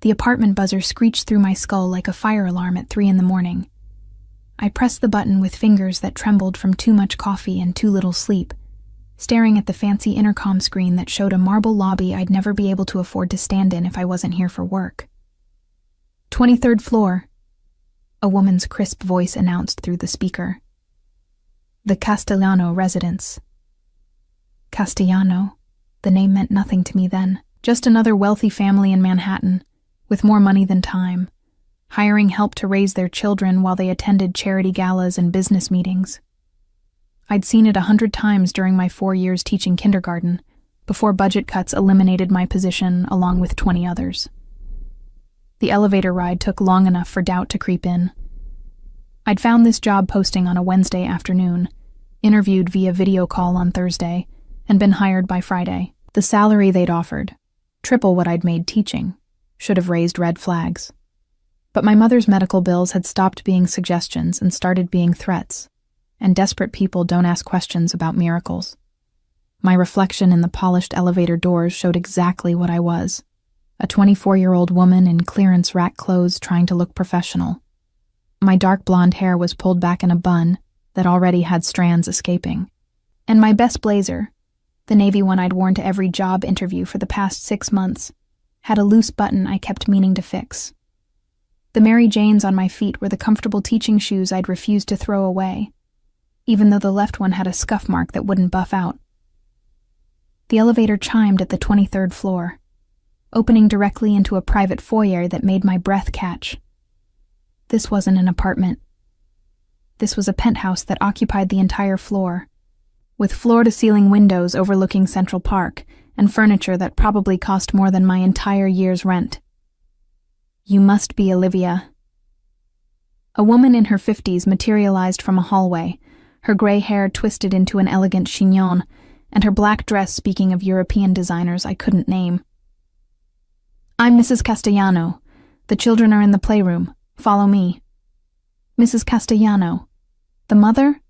The apartment buzzer screeched through my skull like a fire alarm at 3 a.m. I pressed the button with fingers that trembled from too much coffee and too little sleep, staring at the fancy intercom screen that showed a marble lobby I'd never be able to afford to stand in if I wasn't here for work. 23rd floor, a woman's crisp voice announced through the speaker. The Castellano residence. Castellano. The name meant nothing to me then. Just another wealthy family in Manhattan, with more money than time, hiring help to raise their children while they attended charity galas and business meetings. I'd seen it 100 times during my 4 years teaching kindergarten, before budget cuts eliminated my position along with 20 others. The elevator ride took long enough for doubt to creep in. I'd found this job posting on a Wednesday afternoon, interviewed via video call on Thursday, and been hired by Friday. The salary they'd offered, triple what I'd made teaching, should have raised red flags. But my mother's medical bills had stopped being suggestions and started being threats, and desperate people don't ask questions about miracles. My reflection in the polished elevator doors showed exactly what I was, a 24-year-old woman in clearance rack clothes trying to look professional. My dark blonde hair was pulled back in a bun that already had strands escaping, and my best blazer, the navy one I'd worn to every job interview for the past 6 months, had a loose button I kept meaning to fix. The Mary Janes on my feet were the comfortable teaching shoes I'd refused to throw away, even though the left one had a scuff mark that wouldn't buff out. The elevator chimed at the 23rd floor, opening directly into a private foyer that made my breath catch. This wasn't an apartment. This was a penthouse that occupied the entire floor, with floor-to-ceiling windows overlooking Central Park and furniture that probably cost more than my entire year's rent. You must be Olivia. A woman in her 50s materialized from a hallway, her gray hair twisted into an elegant chignon, and her black dress speaking of European designers I couldn't name. I'm Mrs. Castellano. The children are in the playroom. Follow me. Mrs. Castellano. The mother?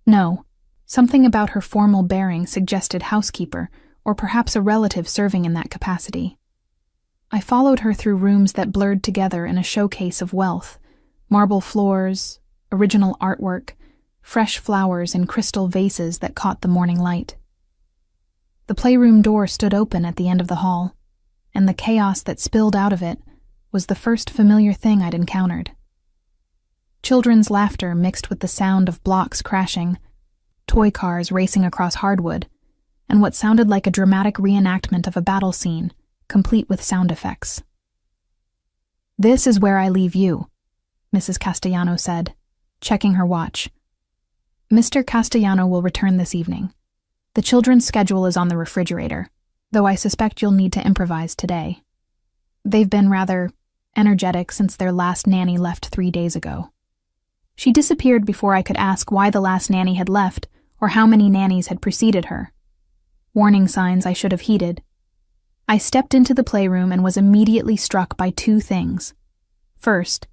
No. Something about her formal bearing suggested housekeeper, or perhaps a relative serving in that capacity. I followed her through rooms that blurred together in a showcase of wealth, marble floors, original artwork, fresh flowers in crystal vases that caught the morning light. The playroom door stood open at the end of the hall, and the chaos that spilled out of it was the first familiar thing I'd encountered. Children's laughter mixed with the sound of blocks crashing, toy cars racing across hardwood, and what sounded like a dramatic reenactment of a battle scene, complete with sound effects. This is where I leave you, Mrs. Castellano said, checking her watch. Mr. Castellano will return this evening. The children's schedule is on the refrigerator, though I suspect you'll need to improvise today. They've been rather energetic since their last nanny left 3 days ago. She disappeared before I could ask why the last nanny had left or how many nannies had preceded her. Warning signs I should have heeded. I stepped into the playroom and was immediately struck by 2 things. First,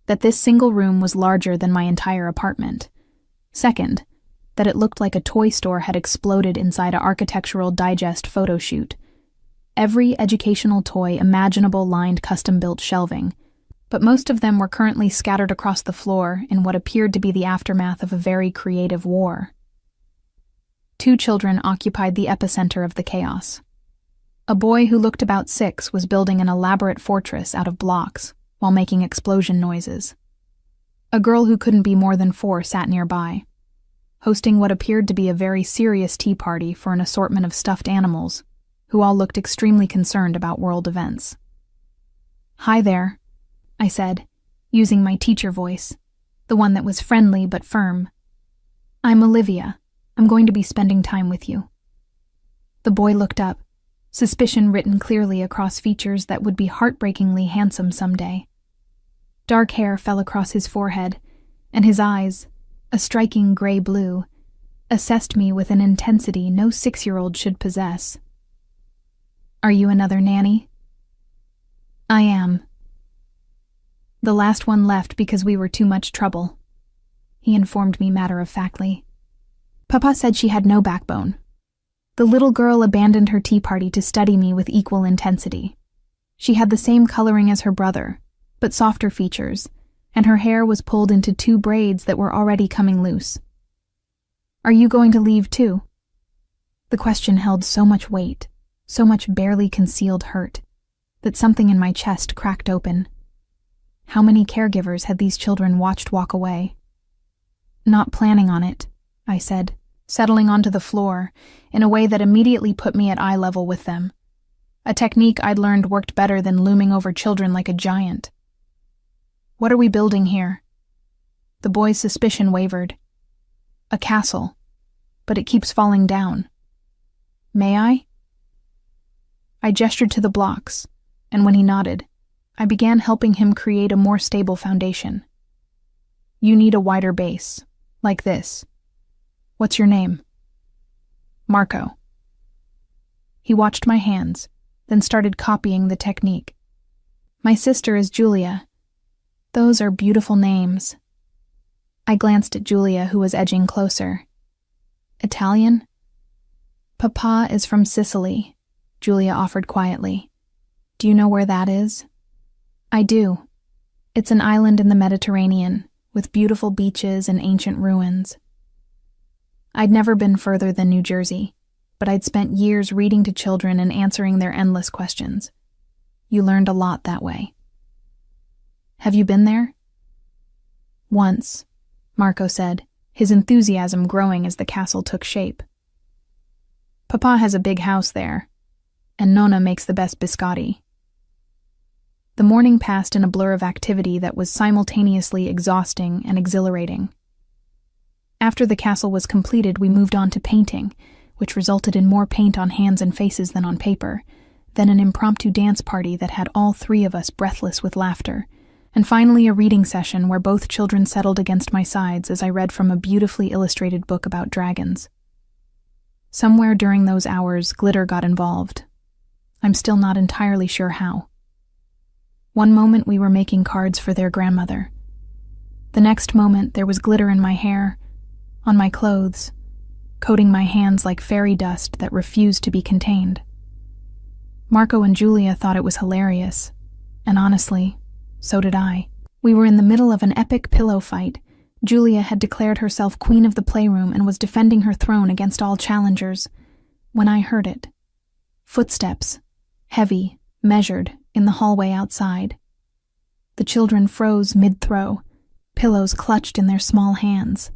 that this single room was larger than my entire apartment. Second, that it looked like a toy store had exploded inside an Architectural Digest photo shoot. Every educational toy imaginable lined custom-built shelving, but most of them were currently scattered across the floor in what appeared to be the aftermath of a very creative war. 2 children occupied the epicenter of the chaos. A boy who looked about 6 was building an elaborate fortress out of blocks while making explosion noises. A girl who couldn't be more than 4 sat nearby, hosting what appeared to be a very serious tea party for an assortment of stuffed animals, who all looked extremely concerned about world events. Hi there, I said, using my teacher voice, the one that was friendly but firm. I'm Olivia. I'm going to be spending time with you. The boy looked up, suspicion written clearly across features that would be heartbreakingly handsome someday. Dark hair fell across his forehead, and his eyes, a striking gray blue, assessed me with an intensity no 6-year-old should possess. Are you another nanny? I am. The last one left because we were too much trouble, he informed me matter-of-factly. Papa said she had no backbone. The little girl abandoned her tea party to study me with equal intensity. She had the same coloring as her brother, but softer features, and her hair was pulled into 2 braids that were already coming loose. "Are you going to leave too?" The question held so much weight, so much barely concealed hurt, that something in my chest cracked open. How many caregivers had these children watched walk away? "Not planning on it," I said, settling onto the floor in a way that immediately put me at eye level with them. A technique I'd learned worked better than looming over children like a giant. "What are we building here?" The boy's suspicion wavered. "A castle, but it keeps falling down." "May I?" I gestured to the blocks, and when he nodded, I began helping him create a more stable foundation. "You need a wider base, like this. What's your name?" "Marco." He watched my hands, then started copying the technique. "My sister is Julia. Those are beautiful names." I glanced at Julia, who was edging closer. "Italian?" "Papa is from Sicily," Julia offered quietly. "Do you know where that is?" "I do. It's an island in the Mediterranean, with beautiful beaches and ancient ruins." I'd never been further than New Jersey, but I'd spent years reading to children and answering their endless questions. You learned a lot that way. "Have you been there?" "Once," Marco said, his enthusiasm growing as the castle took shape. "Papa has a big house there, and Nonna makes the best biscotti." The morning passed in a blur of activity that was simultaneously exhausting and exhilarating. After the castle was completed, we moved on to painting, which resulted in more paint on hands and faces than on paper, then an impromptu dance party that had all 3 of us breathless with laughter, and finally a reading session where both children settled against my sides as I read from a beautifully illustrated book about dragons. Somewhere during those hours, glitter got involved. I'm still not entirely sure how. One moment we were making cards for their grandmother. The next moment there was glitter in my hair, on my clothes, coating my hands like fairy dust that refused to be contained. Marco and Julia thought it was hilarious, and honestly, so did I. We were in the middle of an epic pillow fight. Julia had declared herself queen of the playroom and was defending her throne against all challengers, when I heard it. Footsteps, heavy, measured, in the hallway outside. The children froze mid-throw, pillows clutched in their small hands.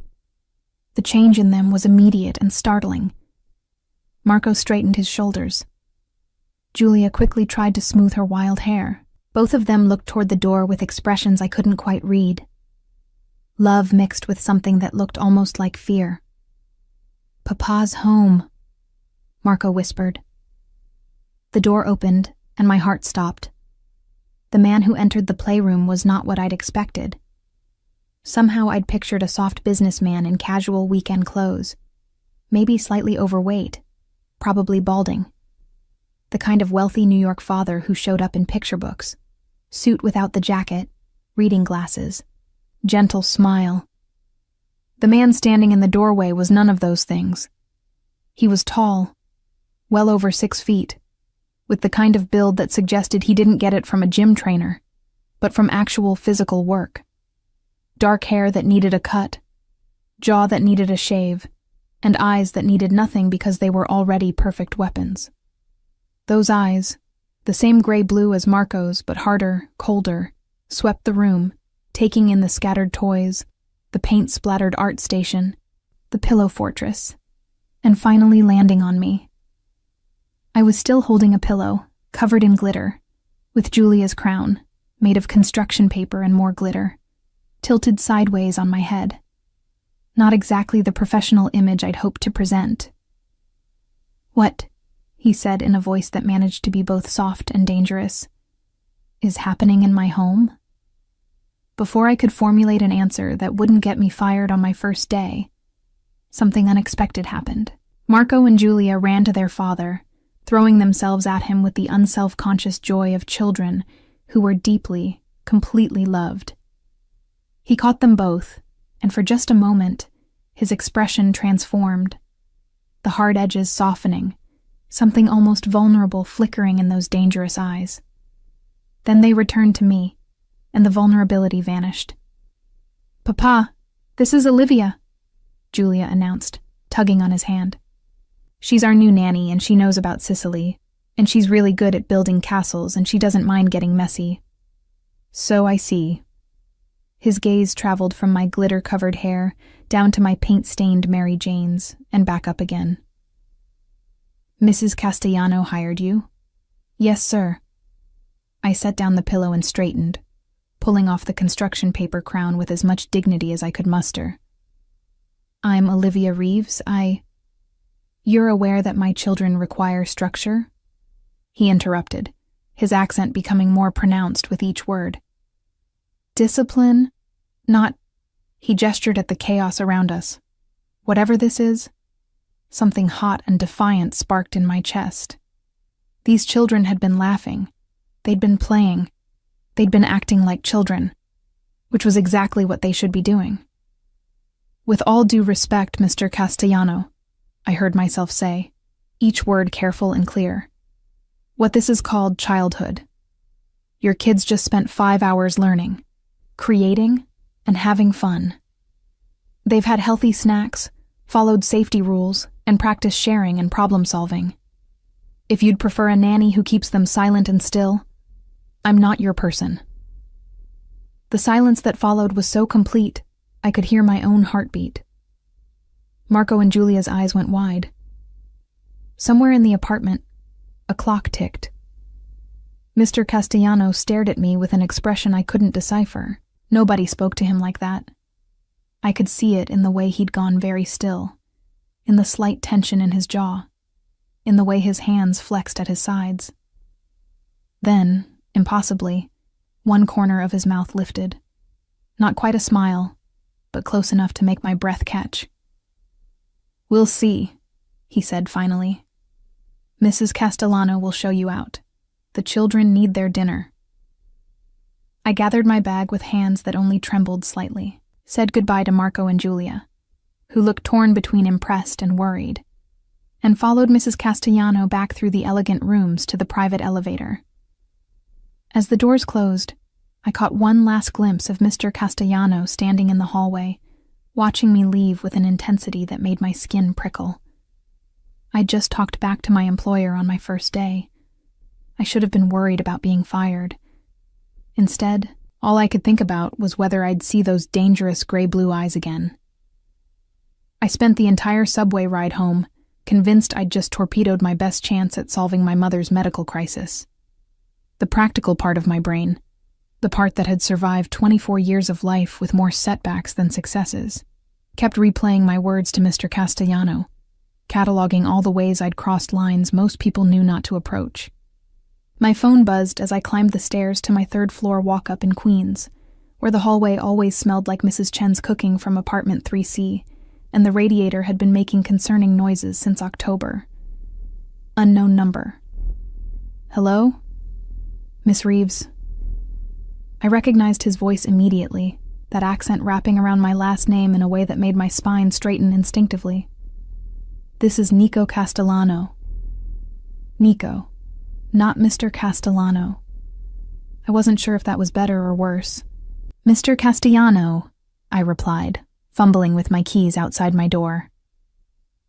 The change in them was immediate and startling. Marco straightened his shoulders. Julia quickly tried to smooth her wild hair. Both of them looked toward the door with expressions I couldn't quite read. Love mixed with something that looked almost like fear. "Papa's home," Marco whispered. The door opened, and my heart stopped. The man who entered the playroom was not what I'd expected. Somehow I'd pictured a soft businessman in casual weekend clothes, maybe slightly overweight, probably balding. The kind of wealthy New York father who showed up in picture books, suit without the jacket, reading glasses, gentle smile. The man standing in the doorway was none of those things. He was tall, well over 6 feet, with the kind of build that suggested he didn't get it from a gym trainer, but from actual physical work. Dark hair that needed a cut, jaw that needed a shave, and eyes that needed nothing because they were already perfect weapons. Those eyes, the same gray-blue as Marco's but harder, colder, swept the room, taking in the scattered toys, the paint-splattered art station, the pillow fortress, and finally landing on me. I was still holding a pillow, covered in glitter, with Julia's crown, made of construction paper and more glitter, tilted sideways on my head. Not exactly the professional image I'd hoped to present. "What," he said in a voice that managed to be both soft and dangerous, "is happening in my home?" Before I could formulate an answer that wouldn't get me fired on my first day, something unexpected happened. Marco and Julia ran to their father, throwing themselves at him with the unself-conscious joy of children who were deeply, completely loved. He caught them both, and for just a moment, his expression transformed, the hard edges softening, something almost vulnerable flickering in those dangerous eyes. Then they returned to me, and the vulnerability vanished. "Papa, this is Olivia," Julia announced, tugging on his hand. "She's our new nanny, and she knows about Sicily, and she's really good at building castles, and she doesn't mind getting messy." "So I see." His gaze traveled from my glitter-covered hair down to my paint-stained Mary Janes and back up again. "Mrs. Castellano hired you?" "Yes, sir." I set down the pillow and straightened, pulling off the construction paper crown with as much dignity as I could muster. "I'm Olivia Reeves. You're aware that my children require structure?" He interrupted, his accent becoming more pronounced with each word. "Discipline? Not—" He gestured at the chaos around us. "Whatever this is," something hot and defiant sparked in my chest. These children had been laughing. They'd been playing. They'd been acting like children, which was exactly what they should be doing. "With all due respect, Mr. Castellano," I heard myself say, each word careful and clear. "What this is called childhood. Your kids just spent 5 hours learning, creating, and having fun. They've had healthy snacks, followed safety rules, and practiced sharing and problem-solving. If you'd prefer a nanny who keeps them silent and still, I'm not your person." The silence that followed was so complete, I could hear my own heartbeat. Marco and Julia's eyes went wide. Somewhere in the apartment, a clock ticked. Mr. Castellano stared at me with an expression I couldn't decipher. Nobody spoke to him like that. I could see it in the way he'd gone very still, in the slight tension in his jaw, in the way his hands flexed at his sides. Then, impossibly, one corner of his mouth lifted. Not quite a smile, but close enough to make my breath catch. "We'll see," he said finally. "Mrs. Castellano will show you out. The children need their dinner." I gathered my bag with hands that only trembled slightly, said goodbye to Marco and Julia, who looked torn between impressed and worried, and followed Mrs. Castellano back through the elegant rooms to the private elevator. As the doors closed, I caught one last glimpse of Mr. Castellano standing in the hallway, watching me leave with an intensity that made my skin prickle. I'd just talked back to my employer on my first day. I should have been worried about being fired. Instead, all I could think about was whether I'd see those dangerous gray-blue eyes again. I spent the entire subway ride home, convinced I'd just torpedoed my best chance at solving my mother's medical crisis. The practical part of my brain, the part that had survived 24 years of life with more setbacks than successes, kept replaying my words to Mr. Castellano, cataloging all the ways I'd crossed lines most people knew not to approach. My phone buzzed as I climbed the stairs to my third-floor walk-up in Queens, where the hallway always smelled like Mrs. Chen's cooking from apartment 3C, and the radiator had been making concerning noises since October. Unknown number. "Hello? Miss Reeves." I recognized his voice immediately, that accent wrapping around my last name in a way that made my spine straighten instinctively. "This is Nico Castellano." Nico, not Mr. Castellano. I wasn't sure if that was better or worse. "Mr. Castellano," I replied, fumbling with my keys outside my door.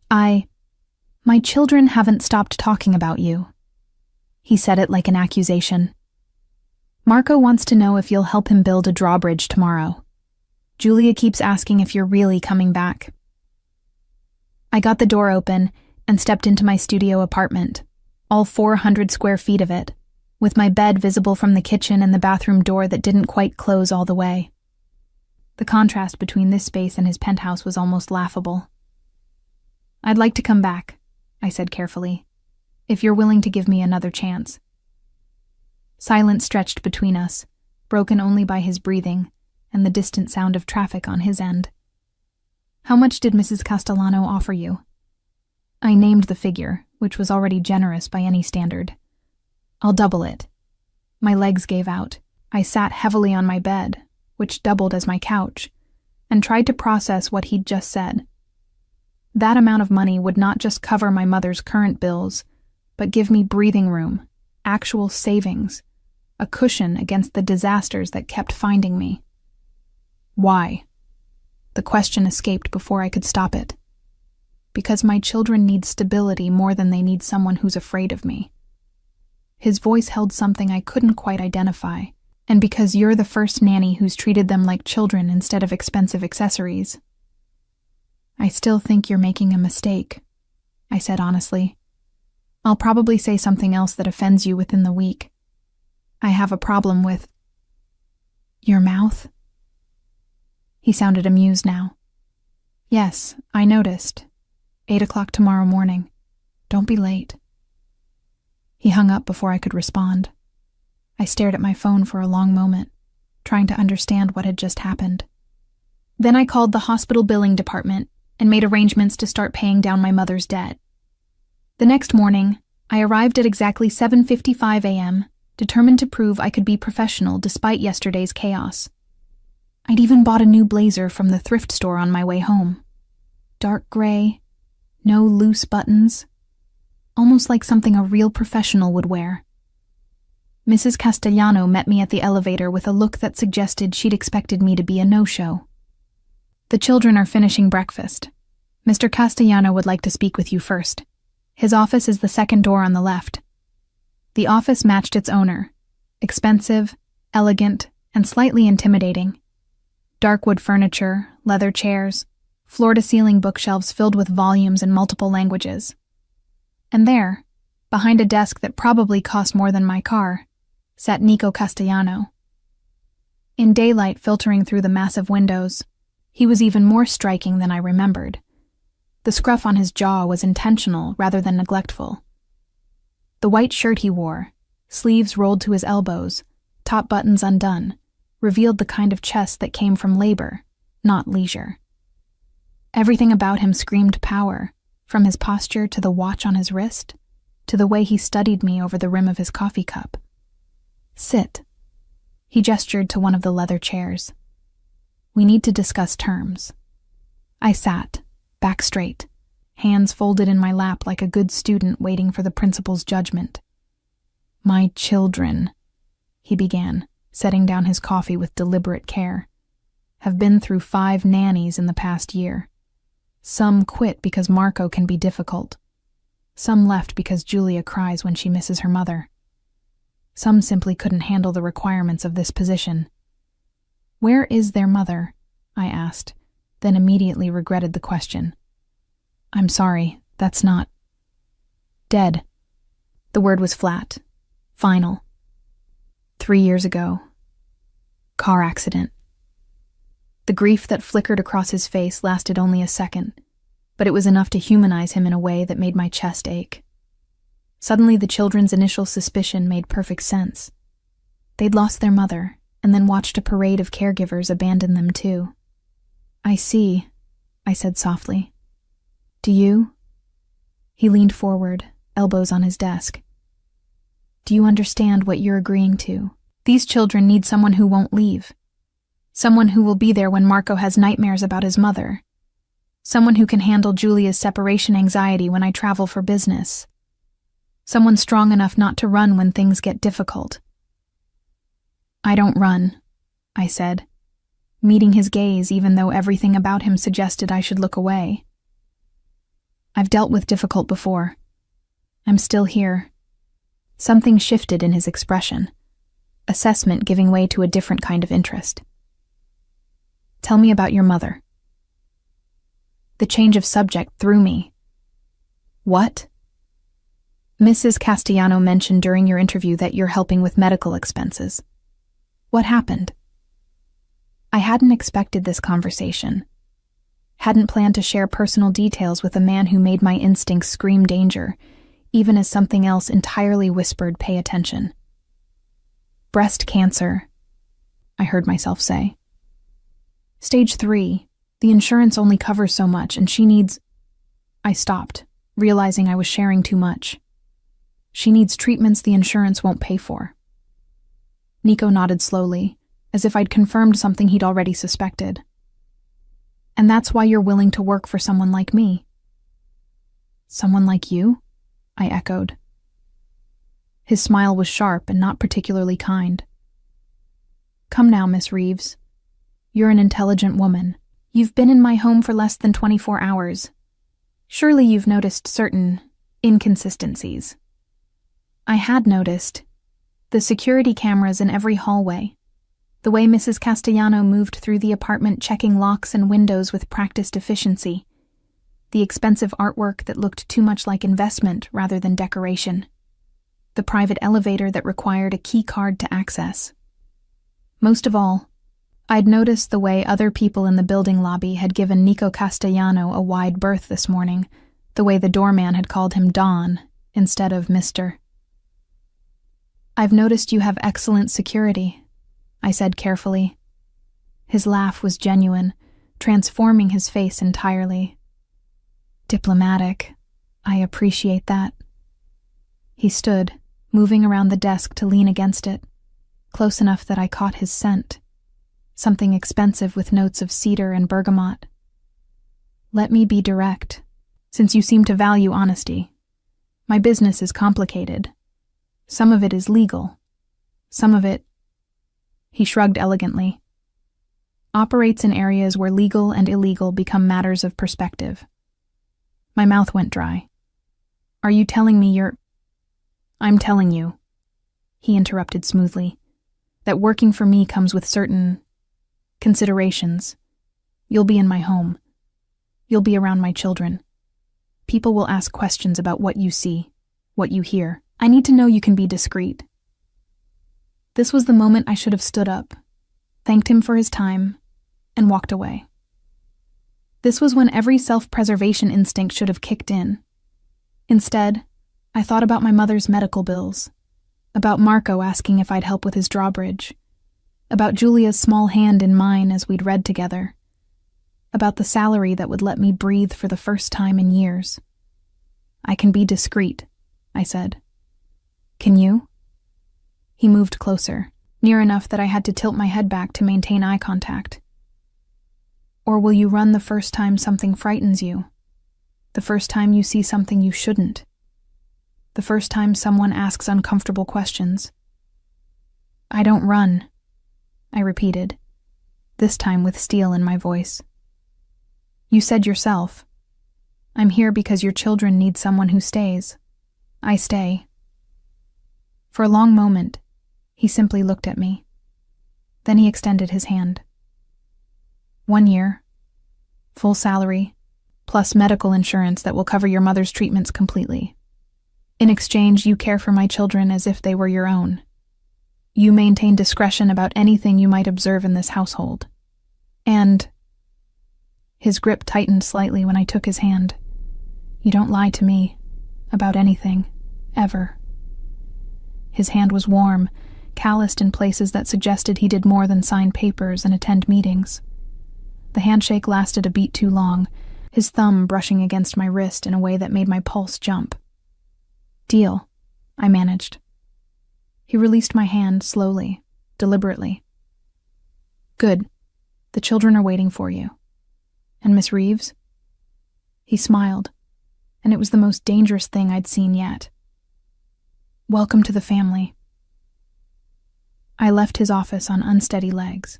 My children haven't stopped talking about you." He said it like an accusation. "Marco wants to know if you'll help him build a drawbridge tomorrow. Julia keeps asking if you're really coming back." I got the door open and stepped into my studio apartment, all 400 square feet of it, with my bed visible from the kitchen and the bathroom door that didn't quite close all the way. The contrast between this space and his penthouse was almost laughable. "I'd like to come back," I said carefully, "if you're willing to give me another chance." Silence stretched between us, broken only by his breathing and the distant sound of traffic on his end. "How much did Mrs. Castellano offer you?" I named the figure, which was already generous by any standard. "I'll double it." My legs gave out. I sat heavily on my bed, which doubled as my couch, and tried to process what he'd just said. That amount of money would not just cover my mother's current bills, but give me breathing room, actual savings, a cushion against the disasters that kept finding me. Why? The question escaped before I could stop it. Because my children need stability more than they need someone who's afraid of me. His voice held something I couldn't quite identify, and because you're the first nanny who's treated them like children instead of expensive accessories. I still think you're making a mistake, I said honestly. I'll probably say something else that offends you within the week. I have a problem with your mouth. He sounded amused now. Yes, I noticed. 8 o'clock tomorrow morning. Don't be late. He hung up before I could respond. I stared at my phone for a long moment, trying to understand what had just happened. Then I called the hospital billing department and made arrangements to start paying down my mother's debt. The next morning, I arrived at exactly 7:55 a.m., determined to prove I could be professional despite yesterday's chaos. I'd even bought a new blazer from the thrift store on my way home. Dark gray, no loose buttons, almost like something a real professional would wear. Mrs. Castellano met me at the elevator with a look that suggested she'd expected me to be a no-show. The children are finishing breakfast. Mr. Castellano would like to speak with you first. His office is the second door on the left. The office matched its owner, expensive, elegant, and slightly intimidating. Dark wood furniture, leather chairs, floor-to-ceiling bookshelves filled with volumes in multiple languages. And there, behind a desk that probably cost more than my car, sat Nico Castellano. In daylight filtering through the massive windows, he was even more striking than I remembered. The scruff on his jaw was intentional rather than neglectful. The white shirt he wore, sleeves rolled to his elbows, top buttons undone, revealed the kind of chest that came from labor, not leisure. Everything about him screamed power, from his posture to the watch on his wrist, to the way he studied me over the rim of his coffee cup. Sit. He gestured to one of the leather chairs. We need to discuss terms. I sat, back straight, hands folded in my lap like a good student waiting for the principal's judgment. My children, he began, setting down his coffee with deliberate care, have been through 5 nannies in the past year. Some quit because Marco can be difficult. Some left because Julia cries when she misses her mother. Some simply couldn't handle the requirements of this position. Where is their mother? I asked, then immediately regretted the question. I'm sorry, that's not... Dead. The word was flat, final. 3 years ago. Car accident. The grief that flickered across his face lasted only a second, but it was enough to humanize him in a way that made my chest ache. Suddenly the children's initial suspicion made perfect sense. They'd lost their mother, and then watched a parade of caregivers abandon them too. I see, I said softly. Do you? He leaned forward, elbows on his desk. Do you understand what you're agreeing to? These children need someone who won't leave. Someone who will be there when Marco has nightmares about his mother. Someone who can handle Julia's separation anxiety when I travel for business. Someone strong enough not to run when things get difficult. I don't run, I said, meeting his gaze even though everything about him suggested I should look away. I've dealt with difficult before. I'm still here. Something shifted in his expression, assessment giving way to a different kind of interest. Tell me about your mother. The change of subject threw me. What? Mrs. Castellano mentioned during your interview that you're helping with medical expenses. What happened? I hadn't expected this conversation. Hadn't planned to share personal details with a man who made my instincts scream danger, even as something else entirely whispered pay attention. Breast cancer, I heard myself say. Stage 3. The insurance only covers so much, and she needs... I stopped, realizing I was sharing too much. She needs treatments the insurance won't pay for. Nico nodded slowly, as if I'd confirmed something he'd already suspected. And that's why you're willing to work for someone like me. Someone like you? I echoed. His smile was sharp and not particularly kind. "Come now, Miss Reeves. You're an intelligent woman. You've been in my home for less than 24 hours. Surely you've noticed certain inconsistencies." I had noticed. The security cameras in every hallway. The way Mrs. Castellano moved through the apartment checking locks and windows with practiced efficiency. The expensive artwork that looked too much like investment rather than decoration. The private elevator that required a key card to access. Most of all, I'd noticed the way other people in the building lobby had given Nico Castellano a wide berth this morning, the way the doorman had called him Don instead of Mr. "I've noticed you have excellent security," I said carefully. His laugh was genuine, transforming his face entirely. "Diplomatic. I appreciate that." He stood, moving around the desk to lean against it, close enough that I caught his scent. Something expensive with notes of cedar and bergamot. "Let me be direct, since you seem to value honesty. My business is complicated. Some of it is legal. Some of it," he shrugged elegantly, "operates in areas where legal and illegal become matters of perspective." My mouth went dry. "Are you telling me you're—" "I'm telling you," he interrupted smoothly, "that working for me comes with certain considerations. You'll be in my home. You'll be around my children. People will ask questions about what you see, what you hear. I need to know you can be discreet." This was the moment I should have stood up, thanked him for his time, and walked away. This was when every self-preservation instinct should have kicked in. Instead, I thought about my mother's medical bills, about Marco asking if I'd help with his drawbridge, about Julia's small hand in mine as we'd read together, about the salary that would let me breathe for the first time in years. "I can be discreet," I said. "Can you?" He moved closer, near enough that I had to tilt my head back to maintain eye contact. "Or will you run the first time something frightens you? The first time you see something you shouldn't? The first time someone asks uncomfortable questions?" "I don't run," I repeated, this time with steel in my voice. "You said yourself, I'm here because your children need someone who stays. I stay." For a long moment, he simply looked at me. Then he extended his hand. 1 year, full salary, plus medical insurance that will cover your mother's treatments completely. In exchange, you care for my children as if they were your own. You maintain discretion about anything you might observe in this household. And his grip tightened slightly when I took his hand. You don't lie to me about anything, ever. His hand was warm, calloused in places that suggested he did more than sign papers and attend meetings. The handshake lasted a beat too long, his thumb brushing against my wrist in a way that made my pulse jump. "Deal," I managed. He released my hand slowly, deliberately. "Good. The children are waiting for you. And Miss Reeves?" He smiled, and it was the most dangerous thing I'd seen yet. "Welcome to the family." I left his office on unsteady legs,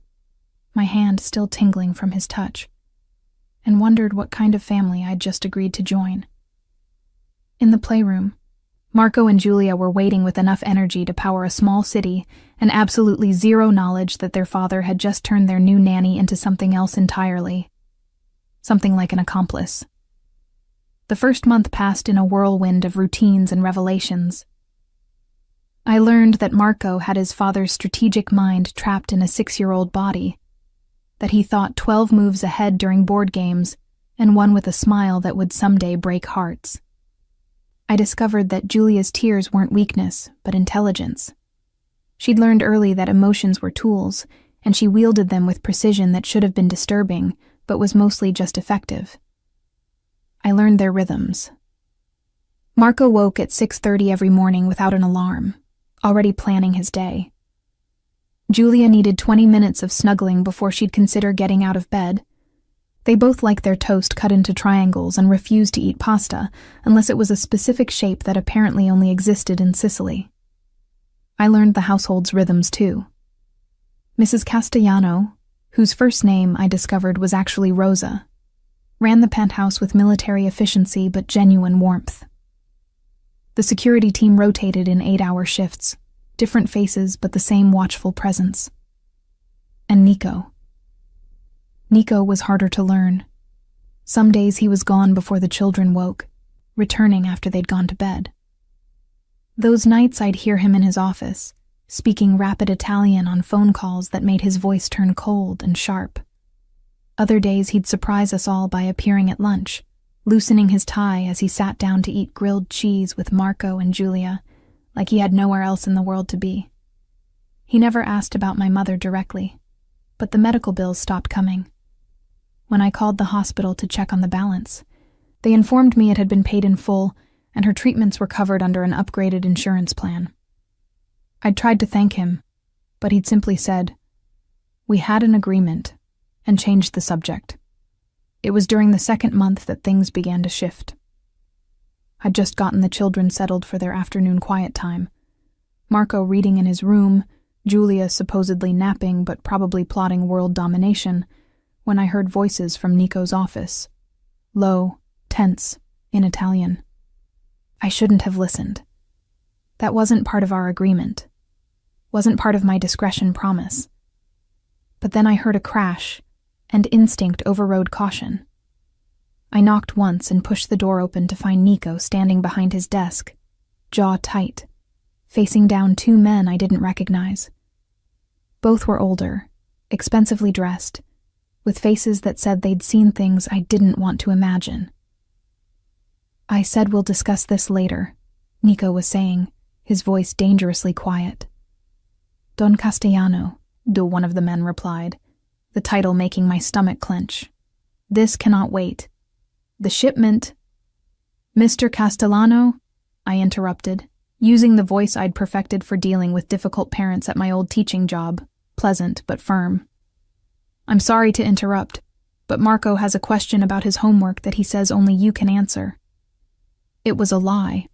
my hand still tingling from his touch, and wondered what kind of family I'd just agreed to join. In the playroom, Marco and Julia were waiting with enough energy to power a small city and absolutely zero knowledge that their father had just turned their new nanny into something else entirely. Something like an accomplice. The first month passed in a whirlwind of routines and revelations. I learned that Marco had his father's strategic mind trapped in a 6-year-old body, that he thought 12 moves ahead during board games and one with a smile that would someday break hearts. I discovered that Julia's tears weren't weakness, but intelligence. She'd learned early that emotions were tools, and she wielded them with precision that should have been disturbing, but was mostly just effective. I learned their rhythms. Marco woke at 6:30 every morning without an alarm, already planning his day. Julia needed 20 minutes of snuggling before she'd consider getting out of bed. They both liked their toast cut into triangles and refused to eat pasta unless it was a specific shape that apparently only existed in Sicily. I learned the household's rhythms too. Mrs. Castellano, whose first name I discovered was actually Rosa, ran the penthouse with military efficiency but genuine warmth. The security team rotated in 8-hour shifts, different faces but the same watchful presence. And Nico. Nico was harder to learn. Some days he was gone before the children woke, returning after they'd gone to bed. Those nights I'd hear him in his office, speaking rapid Italian on phone calls that made his voice turn cold and sharp. Other days he'd surprise us all by appearing at lunch, loosening his tie as he sat down to eat grilled cheese with Marco and Julia, like he had nowhere else in the world to be. He never asked about my mother directly, but the medical bills stopped coming. When I called the hospital to check on the balance, they informed me it had been paid in full and her treatments were covered under an upgraded insurance plan. I'd tried to thank him, but he'd simply said, "We had an agreement," and changed the subject. It was during the second month that things began to shift. I'd just gotten the children settled for their afternoon quiet time. Marco reading in his room, Julia supposedly napping but probably plotting world domination, when I heard voices from Nico's office. Low, tense, in Italian. I shouldn't have listened. That wasn't part of our agreement. Wasn't part of my discretion promise. But then I heard a crash, and instinct overrode caution. I knocked once and pushed the door open to find Nico standing behind his desk, jaw tight, facing down 2 men I didn't recognize. Both were older, expensively dressed, with faces that said they'd seen things I didn't want to imagine. "I said we'll discuss this later," Nico was saying, his voice dangerously quiet. "Don Castellano," one of the men replied, the title making my stomach clench. "This cannot wait. The shipment—" "Mr. Castellano," I interrupted, using the voice I'd perfected for dealing with difficult parents at my old teaching job, pleasant but firm. "I'm sorry to interrupt, but Marco has a question about his homework that he says only you can answer." It was a lie.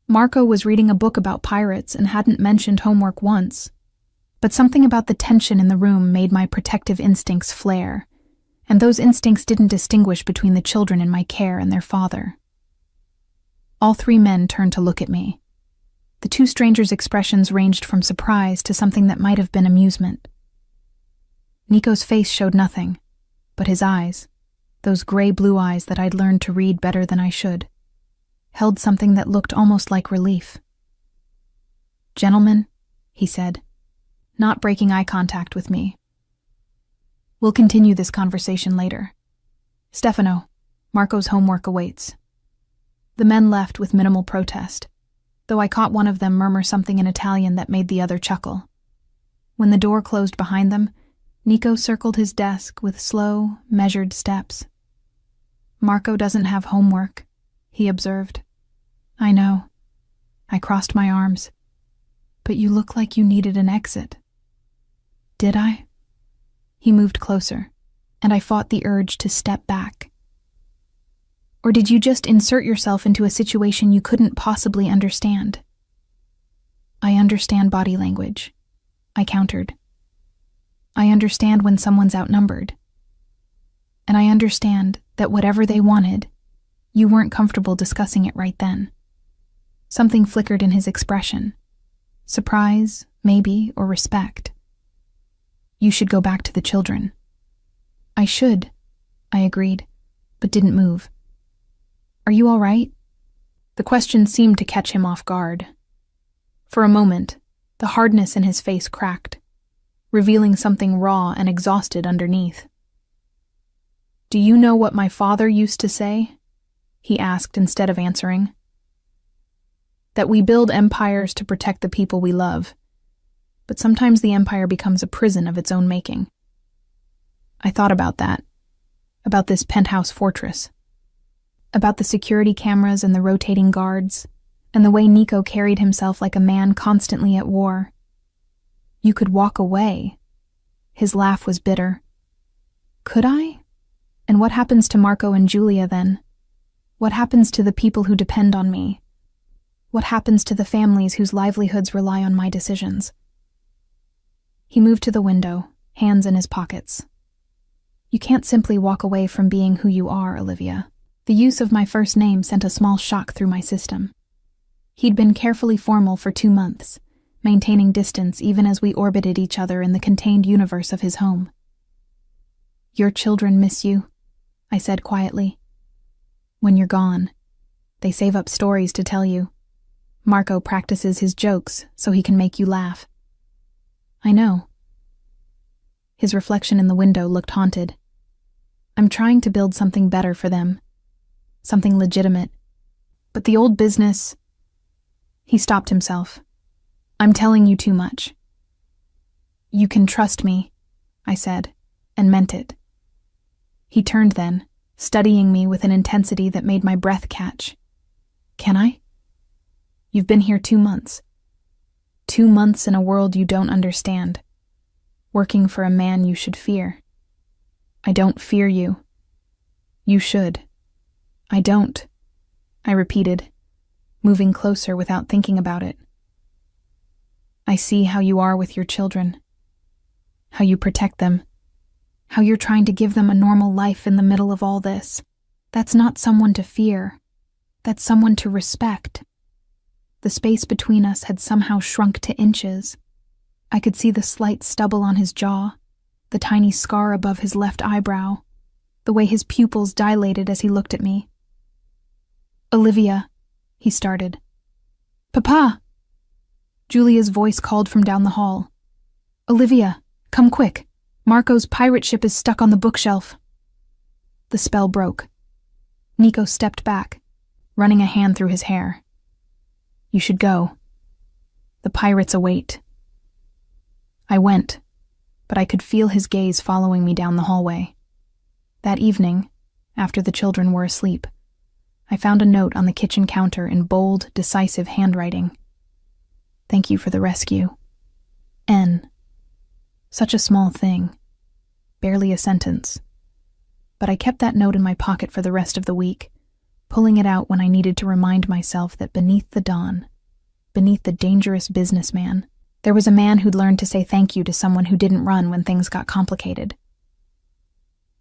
Marco was reading a book about pirates and hadn't mentioned homework once, but something about the tension in the room made my protective instincts flare, and those instincts didn't distinguish between the children in my care and their father. All 3 men turned to look at me. The 2 strangers' expressions ranged from surprise to something that might have been amusement. Nico's face showed nothing, but his eyes, those gray-blue eyes that I'd learned to read better than I should, held something that looked almost like relief. "Gentlemen," he said, not breaking eye contact with me. "We'll continue this conversation later. Stefano, Marco's homework awaits." The men left with minimal protest, though I caught one of them murmur something in Italian that made the other chuckle. When the door closed behind them, Nico circled his desk with slow, measured steps. "Marco doesn't have homework," he observed. "I know." I crossed my arms. "But you look like you needed an exit." "Did I?" He moved closer, and I fought the urge to step back. "Or did you just insert yourself into a situation you couldn't possibly understand?" "I understand body language," I countered. "I understand when someone's outnumbered. And I understand that whatever they wanted, you weren't comfortable discussing it right then." Something flickered in his expression. Surprise, maybe, or respect. "You should go back to the children." "I should," I agreed, but didn't move. "Are you all right?" The question seemed to catch him off guard. For a moment, the hardness in his face cracked, revealing something raw and exhausted underneath. "Do you know what my father used to say?" he asked instead of answering. "That we build empires to protect the people we love, but sometimes the empire becomes a prison of its own making." I thought about that, about this penthouse fortress, about the security cameras and the rotating guards, and the way Nico carried himself like a man constantly at war. You could walk away. His laugh was bitter. Could I? And what happens to Marco and Julia then? What happens to the people who depend on me? What happens to the families whose livelihoods rely on my decisions? He moved to the window, hands in his pockets. You can't simply walk away from being who you are, Olivia. The use of my first name sent a small shock through my system. He'd been carefully formal for 2 months, maintaining distance even as we orbited each other in the contained universe of his home. Your children miss you, I said quietly. When you're gone, they save up stories to tell you. Marco practices his jokes so he can make you laugh. I know. His reflection in the window looked haunted. I'm trying to build something better for them, something legitimate. But the old business... He stopped himself. I'm telling you too much. You can trust me, I said, and meant it. He turned then, studying me with an intensity that made my breath catch. Can I? You've been here 2 months. 2 months in a world you don't understand. Working for a man you should fear. I don't fear you. You should. I don't, I repeated, moving closer without thinking about it. I see how you are with your children, how you protect them, how you're trying to give them a normal life in the middle of all this. That's not someone to fear. That's someone to respect. The space between us had somehow shrunk to inches. I could see the slight stubble on his jaw, the tiny scar above his left eyebrow, the way his pupils dilated as he looked at me. Olivia, he started. Papa! Julia's voice called from down the hall. Olivia, come quick. Marco's pirate ship is stuck on the bookshelf. The spell broke. Nico stepped back, running a hand through his hair. You should go. The pirates await. I went, but I could feel his gaze following me down the hallway. That evening, after the children were asleep, I found a note on the kitchen counter in bold, decisive handwriting. Thank you for the rescue. N. Such a small thing. Barely a sentence. But I kept that note in my pocket for the rest of the week, pulling it out when I needed to remind myself that beneath the dawn, beneath the dangerous businessman, there was a man who'd learned to say thank you to someone who didn't run when things got complicated.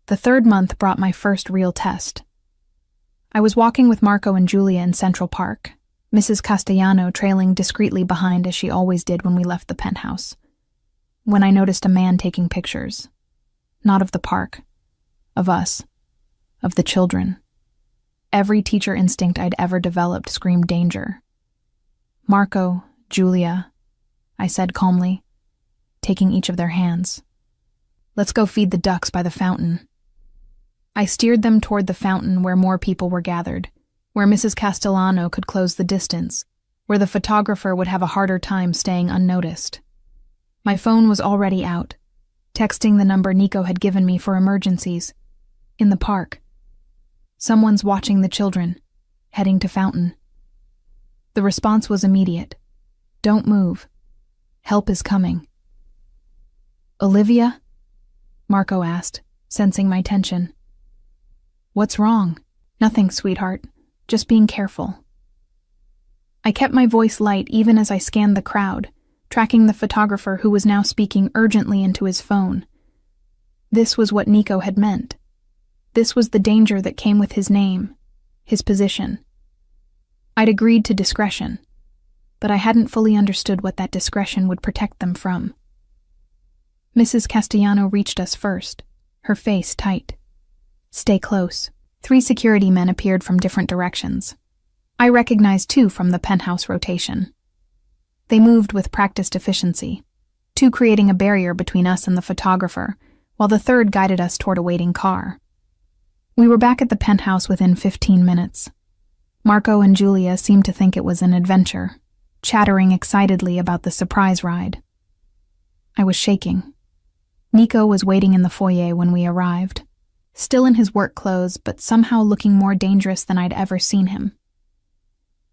The 3rd month brought my first real test. I was walking with Marco and Julia in Central Park, Mrs. Castellano trailing discreetly behind as she always did when we left the penthouse, when I noticed a man taking pictures. Not of the park, of us, of the children. Every teacher instinct I'd ever developed screamed danger. Marco, Julia, I said calmly, taking each of their hands. Let's go feed the ducks by the fountain. I steered them toward the fountain where more people were gathered, where Mrs. Castellano could close the distance, where the photographer would have a harder time staying unnoticed. My phone was already out, texting the number Nico had given me for emergencies. In the park. Someone's watching the children, heading to fountain. The response was immediate. Don't move. Help is coming. Olivia? Marco asked, sensing my tension. What's wrong? Nothing, sweetheart. Just being careful. I kept my voice light even as I scanned the crowd, tracking the photographer who was now speaking urgently into his phone. This was what Nico had meant. This was the danger that came with his name, his position. I'd agreed to discretion, but I hadn't fully understood what that discretion would protect them from. Mrs. Castellano reached us first, her face tight. Stay close. 3 security men appeared from different directions. I recognized 2 from the penthouse rotation. They moved with practiced efficiency, 2 creating a barrier between us and the photographer, while the 3rd guided us toward a waiting car. We were back at the penthouse within 15 minutes. Marco and Julia seemed to think it was an adventure, chattering excitedly about the surprise ride. I was shaking. Nico was waiting in the foyer when we arrived, still in his work clothes but somehow looking more dangerous than I'd ever seen him.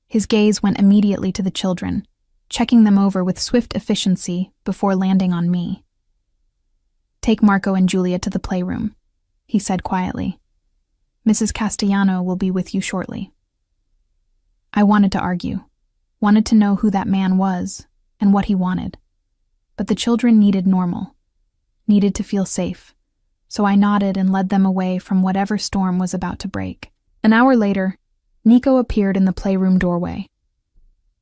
His gaze went immediately to the children, checking them over with swift efficiency before landing on me. Take Marco and Julia to the playroom, he said quietly. Mrs. Castellano will be with you shortly. I wanted to argue. wanted to know who that man was and what he wanted. But the children needed normal, needed to feel safe, so I nodded and led them away from whatever storm was about to break. An hour later, Nico appeared in the playroom doorway.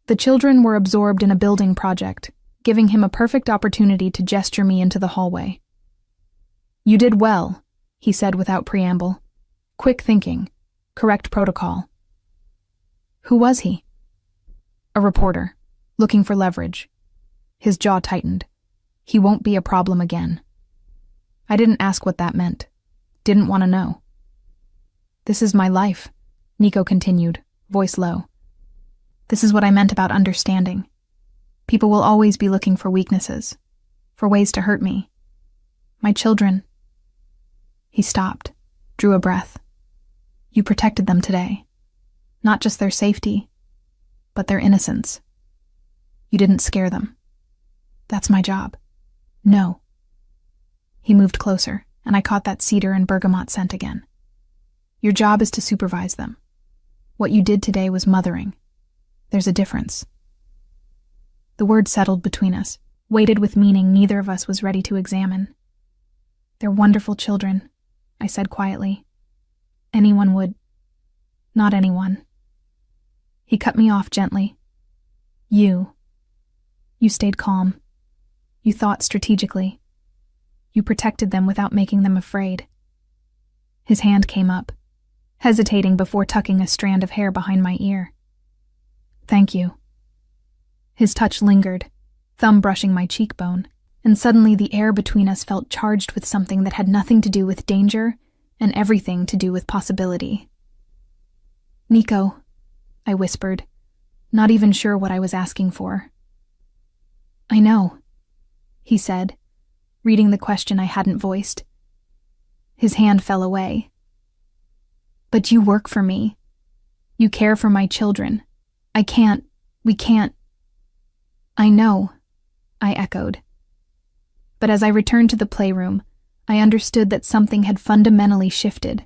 The children were absorbed in a building project, giving him a perfect opportunity to gesture me into the hallway. "You did well," he said without preamble. "Quick thinking, correct protocol." Who was he? A reporter, looking for leverage. His jaw tightened. He won't be a problem again. I didn't ask what that meant. Didn't want to know. "This is my life," Nico continued, voice low. "This is what I meant about understanding. People will always be looking for weaknesses, for ways to hurt me. My children." He stopped, drew a breath. "You protected them today. Not just their safety, but their innocence. You didn't scare them. That's my job." "No." He moved closer, and I caught that cedar and bergamot scent again. "Your job is to supervise them. What you did today was mothering. There's a difference." The word settled between us, weighted with meaning neither of us was ready to examine. "They're wonderful children," I said quietly. "Anyone would..." "Not anyone." He cut me off gently. You stayed calm. You thought strategically. You protected them without making them afraid." His hand came up, hesitating before tucking a strand of hair behind my ear. "Thank you." His touch lingered, thumb brushing my cheekbone, and suddenly the air between us felt charged with something that had nothing to do with danger and everything to do with possibility. "Nico," I whispered, not even sure what I was asking for. "I know," he said, reading the question I hadn't voiced. His hand fell away. "But you work for me. You care for my children. We can't." "I know," I echoed. But as I returned to the playroom, I understood that something had fundamentally shifted.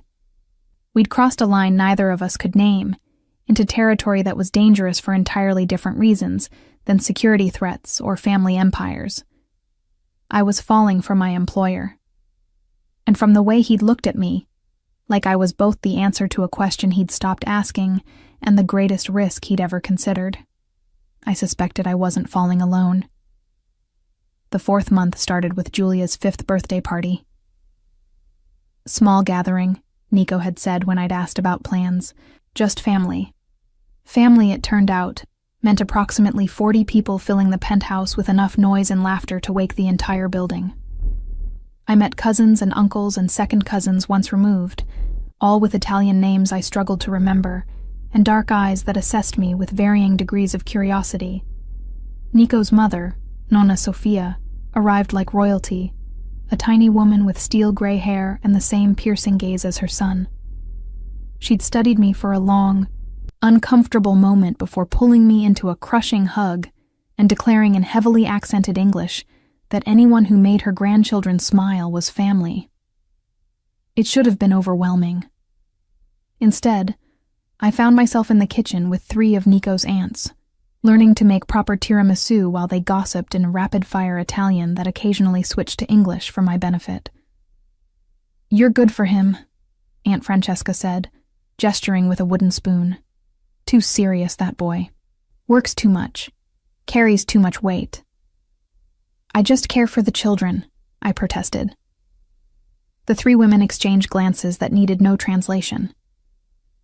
We'd crossed a line neither of us could name, into territory that was dangerous for entirely different reasons than security threats or family empires. I was falling for my employer. And from the way he'd looked at me, like I was both the answer to a question he'd stopped asking and the greatest risk he'd ever considered, I suspected I wasn't falling alone. The 4th month started with Julia's 5th birthday party. "Small gathering," Nico had said when I'd asked about plans. "Just family." Family, it turned out, meant approximately 40 people filling the penthouse with enough noise and laughter to wake the entire building. I met cousins and uncles and second cousins once removed, all with Italian names I struggled to remember, and dark eyes that assessed me with varying degrees of curiosity. Nico's mother, Nonna Sofia, arrived like royalty, a tiny woman with steel-gray hair and the same piercing gaze as her son. She'd studied me for a long, uncomfortable moment before pulling me into a crushing hug and declaring in heavily accented English that anyone who made her grandchildren smile was family. It should have been overwhelming. Instead, I found myself in the kitchen with 3 of Nico's aunts, learning to make proper tiramisu while they gossiped in rapid-fire Italian that occasionally switched to English for my benefit. "You're good for him," Aunt Francesca said, gesturing with a wooden spoon. "Too serious, that boy. Works too much. Carries too much weight." "I just care for the children," I protested. The 3 women exchanged glances that needed no translation.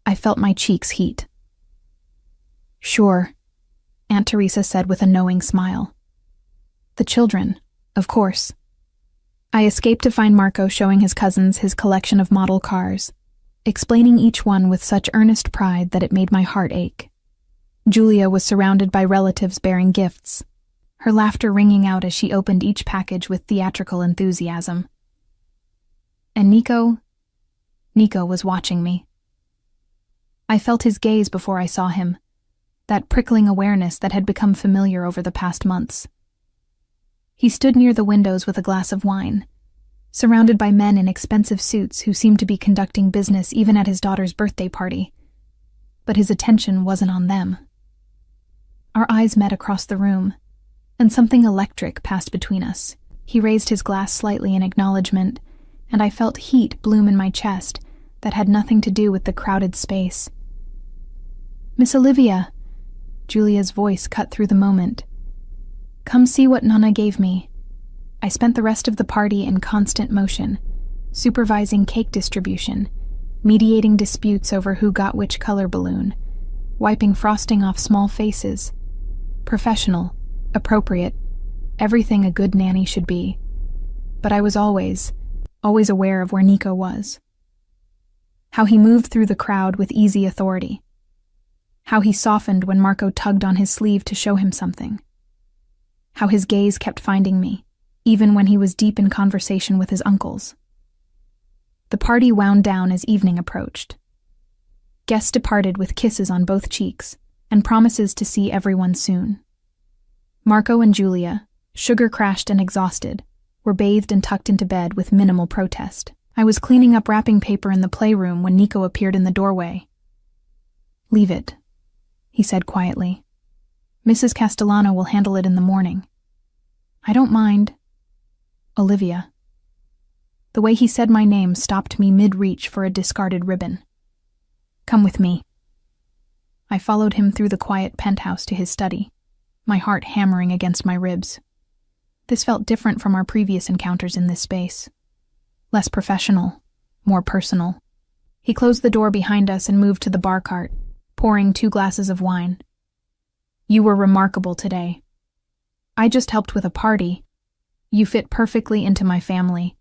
I felt my cheeks heat. "Sure," Aunt Teresa said with a knowing smile. "The children, of course." I escaped to find Marco showing his cousins his collection of model cars, explaining each one with such earnest pride that it made my heart ache. Julia was surrounded by relatives bearing gifts, her laughter ringing out as she opened each package with theatrical enthusiasm. And Nico was watching me. I felt his gaze before I saw him, that prickling awareness that had become familiar over the past months. He stood near the windows with a glass of wine, surrounded by men in expensive suits who seemed to be conducting business even at his daughter's birthday party. But his attention wasn't on them. Our eyes met across the room, and something electric passed between us. He raised his glass slightly in acknowledgement, and I felt heat bloom in my chest that had nothing to do with the crowded space. "Miss Olivia," Julia's voice cut through the moment. "Come see what Nana gave me." I spent the rest of the party in constant motion, supervising cake distribution, mediating disputes over who got which color balloon, wiping frosting off small faces. Professional, appropriate, everything a good nanny should be. But I was always aware of where Nico was. How he moved through the crowd with easy authority. How he softened when Marco tugged on his sleeve to show him something. How his gaze kept finding me, even when he was deep in conversation with his uncles. The party wound down as evening approached. Guests departed with kisses on both cheeks and promises to see everyone soon. Marco and Julia, sugar-crashed and exhausted, were bathed and tucked into bed with minimal protest. I was cleaning up wrapping paper in the playroom when Nico appeared in the doorway. "Leave it," he said quietly. "Mrs. Castellano will handle it in the morning." "I don't mind." "Olivia." The way he said my name stopped me mid-reach for a discarded ribbon. "Come with me." I followed him through the quiet penthouse to his study, my heart hammering against my ribs. This felt different from our previous encounters in this space. Less professional, more personal. He closed the door behind us and moved to the bar cart, pouring 2 glasses of wine. "You were remarkable today." "I just helped with a party." "You fit perfectly into my family,"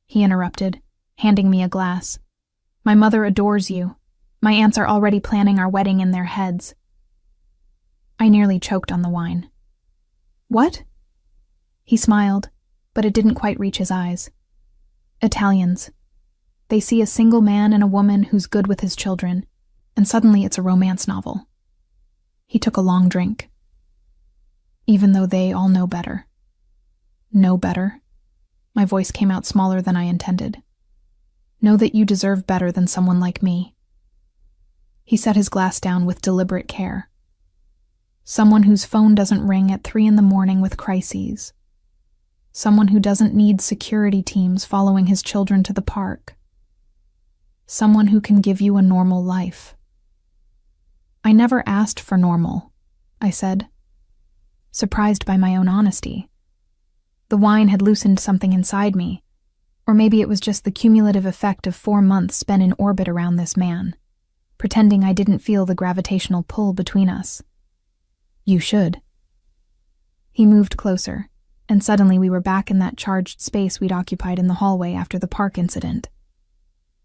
he interrupted, handing me a glass. "My mother adores you. My aunts are already planning our wedding in their heads." I nearly choked on the wine. "What?" He smiled, but it didn't quite reach his eyes. "Italians. They see a single man and a woman who's good with his children, and suddenly it's a romance novel." He took a long drink. "Even though they all know better." "Know better?" My voice came out smaller than I intended. "Know that you deserve better than someone like me." He set his glass down with deliberate care. "Someone whose phone doesn't ring at 3 a.m. with crises. Someone who doesn't need security teams following his children to the park. Someone who can give you a normal life." "I never asked for normal," I said, surprised by my own honesty. The wine had loosened something inside me, or maybe it was just the cumulative effect of 4 months spent in orbit around this man, pretending I didn't feel the gravitational pull between us. "You should." He moved closer, and suddenly we were back in that charged space we'd occupied in the hallway after the park incident.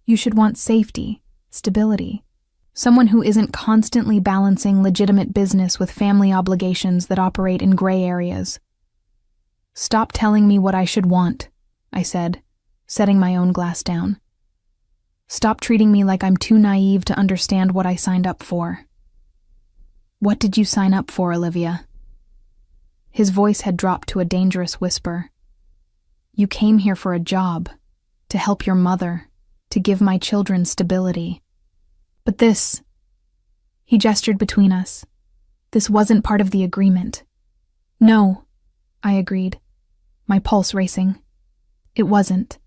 "You should want safety, stability, someone who isn't constantly balancing legitimate business with family obligations that operate in gray areas." "Stop telling me what I should want," I said, setting my own glass down. "Stop treating me like I'm too naive to understand what I signed up for." "What did you sign up for, Olivia?" His voice had dropped to a dangerous whisper. "You came here for a job, to help your mother, to give my children stability. But this..." He gestured between us. "This wasn't part of the agreement." "No," I agreed, my pulse racing. "It wasn't."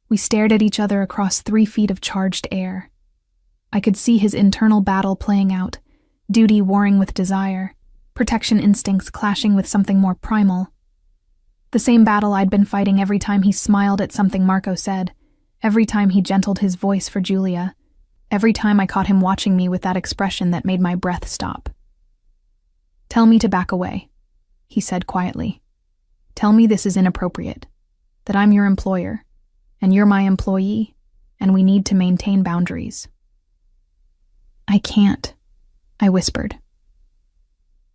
We stared at each other across 3 feet of charged air. I could see his internal battle playing out, duty warring with desire, protection instincts clashing with something more primal. The same battle I'd been fighting every time he smiled at something Marco said, every time he gentled his voice for Julia, every time I caught him watching me with that expression that made my breath stop. "Tell me to back away," he said quietly. "Tell me this is inappropriate, that I'm your employer, and you're my employee, and we need to maintain boundaries." "I can't," I whispered.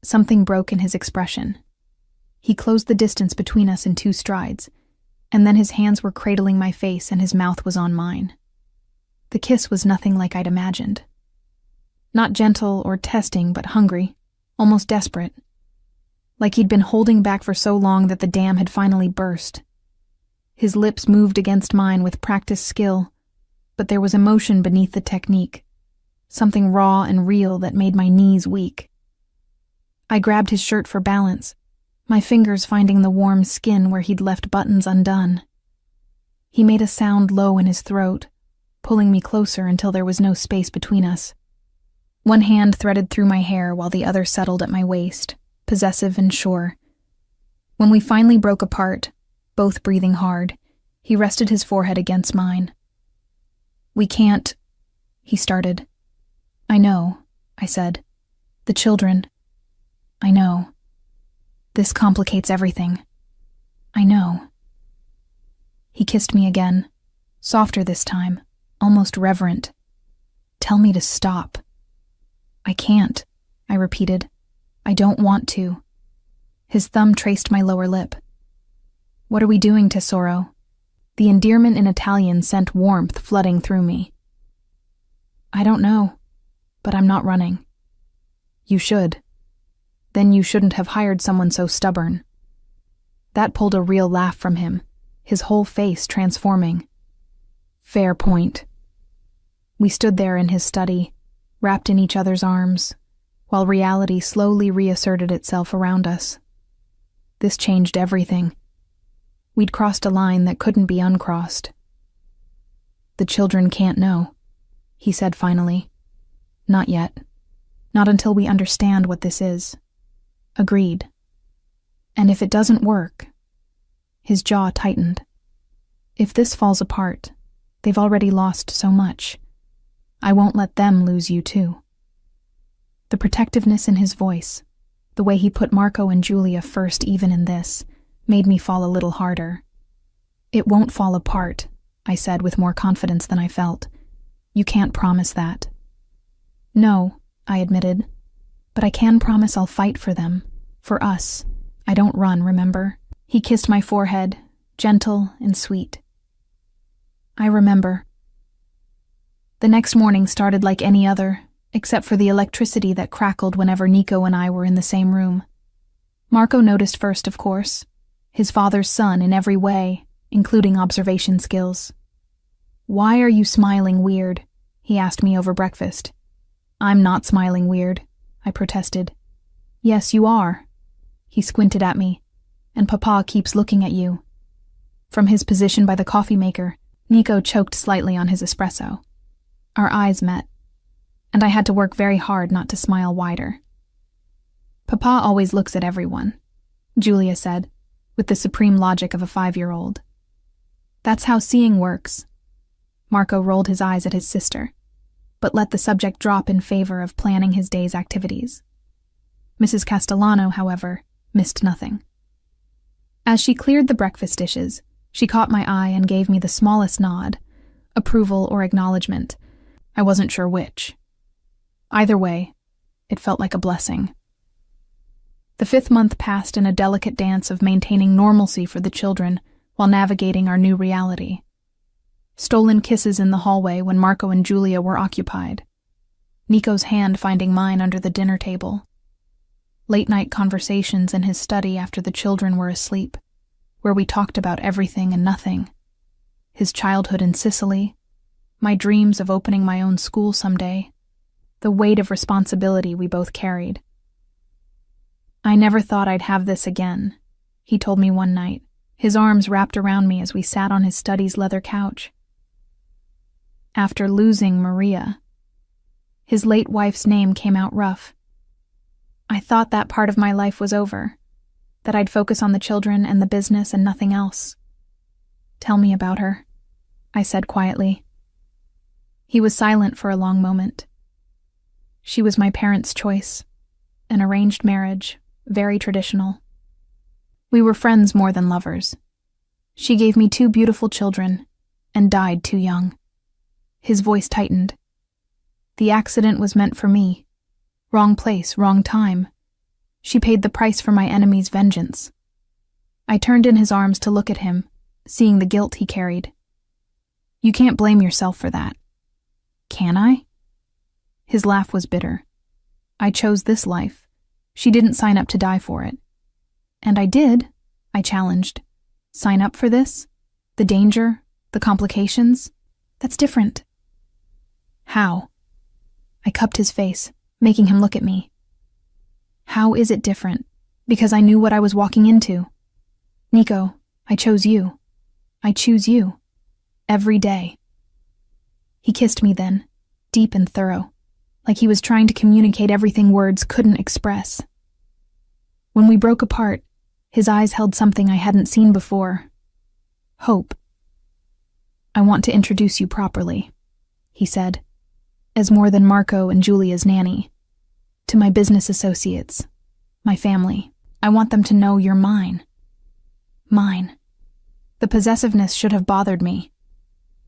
Something broke in his expression. He closed the distance between us in 2 strides, and then his hands were cradling my face and his mouth was on mine. The kiss was nothing like I'd imagined. Not gentle or testing, but hungry, almost desperate. Like he'd been holding back for so long that the dam had finally burst. His lips moved against mine with practiced skill, but there was emotion beneath the technique, something raw and real that made my knees weak. I grabbed his shirt for balance, my fingers finding the warm skin where he'd left buttons undone. He made a sound low in his throat, pulling me closer until there was no space between us. One hand threaded through my hair while the other settled at my waist, possessive and sure. When we finally broke apart, both breathing hard, he rested his forehead against mine. "We can't," he started. "I know," I said. "The children." "I know. This complicates everything." "I know." He kissed me again, softer this time, almost reverent. "Tell me to stop." "I can't," I repeated. "I don't want to." His thumb traced my lower lip. "What are we doing, tesoro?" The endearment in Italian sent warmth flooding through me. "I don't know, but I'm not running." "You should. Then you shouldn't have hired someone so stubborn." That pulled a real laugh from him, his whole face transforming. "Fair point." We stood there in his study, wrapped in each other's arms, while reality slowly reasserted itself around us. This changed everything. We'd crossed a line that couldn't be uncrossed. "The children can't know," he said finally. "Not yet. Not until we understand what this is." "Agreed. And if it doesn't work..." His jaw tightened. "If this falls apart, they've already lost so much. I won't let them lose you too." The protectiveness in his voice, the way he put Marco and Julia first even in this, made me fall a little harder. "It won't fall apart," I said with more confidence than I felt. "You can't promise that." "No," I admitted, "but I can promise I'll fight for them, for us. I don't run, remember?" He kissed my forehead, gentle and sweet. "I remember." The next morning started like any other, except for the electricity that crackled whenever Nico and I were in the same room. Marco noticed first, of course, his father's son in every way, including observation skills. "Why are you smiling weird?" he asked me over breakfast. "I'm not smiling weird," I protested. "Yes, you are." He squinted at me. "And Papa keeps looking at you." From his position by the coffee maker, Nico choked slightly on his espresso. Our eyes met, and I had to work very hard not to smile wider. "Papa always looks at everyone," Julia said, with the supreme logic of a 5-year-old. "That's how seeing works." Marco rolled his eyes at his sister, but let the subject drop in favor of planning his day's activities. Mrs. Castellano, however, missed nothing. As she cleared the breakfast dishes, she caught my eye and gave me the smallest nod, approval or acknowledgement. I wasn't sure which. Either way, it felt like a blessing. The 5th month passed in a delicate dance of maintaining normalcy for the children while navigating our new reality. Stolen kisses in the hallway when Marco and Julia were occupied. Nico's hand finding mine under the dinner table. Late-night conversations in his study after the children were asleep, where we talked about everything and nothing. His childhood in Sicily, my dreams of opening my own school someday, the weight of responsibility we both carried. "I never thought I'd have this again," he told me one night, his arms wrapped around me as we sat on his study's leather couch. After losing Maria, his late wife's name came out rough. "I thought that part of my life was over, that I'd focus on the children and the business and nothing else." "Tell me about her," I said quietly. He was silent for a long moment. "She was my parents' choice. An arranged marriage, very traditional. We were friends more than lovers. She gave me 2 beautiful children and died too young." His voice tightened. "The accident was meant for me. Wrong place, wrong time. She paid the price for my enemy's vengeance." I turned in his arms to look at him, seeing the guilt he carried. "You can't blame yourself for that." "Can I?" His laugh was bitter. "I chose this life. She didn't sign up to die for it." "And I did," I challenged. "Sign up for this? The danger? The complications? That's different." "How?" I cupped his face, making him look at me. How is it different? Because I knew what I was walking into. Nico, I chose you. I choose you. Every day. He kissed me then, deep and thorough, like he was trying to communicate everything words couldn't express. When we broke apart, his eyes held something I hadn't seen before. Hope. I want to introduce you properly, he said, as more than Marco and Julia's nanny. To my business associates, my family. I want them to know you're mine. Mine. The possessiveness should have bothered me.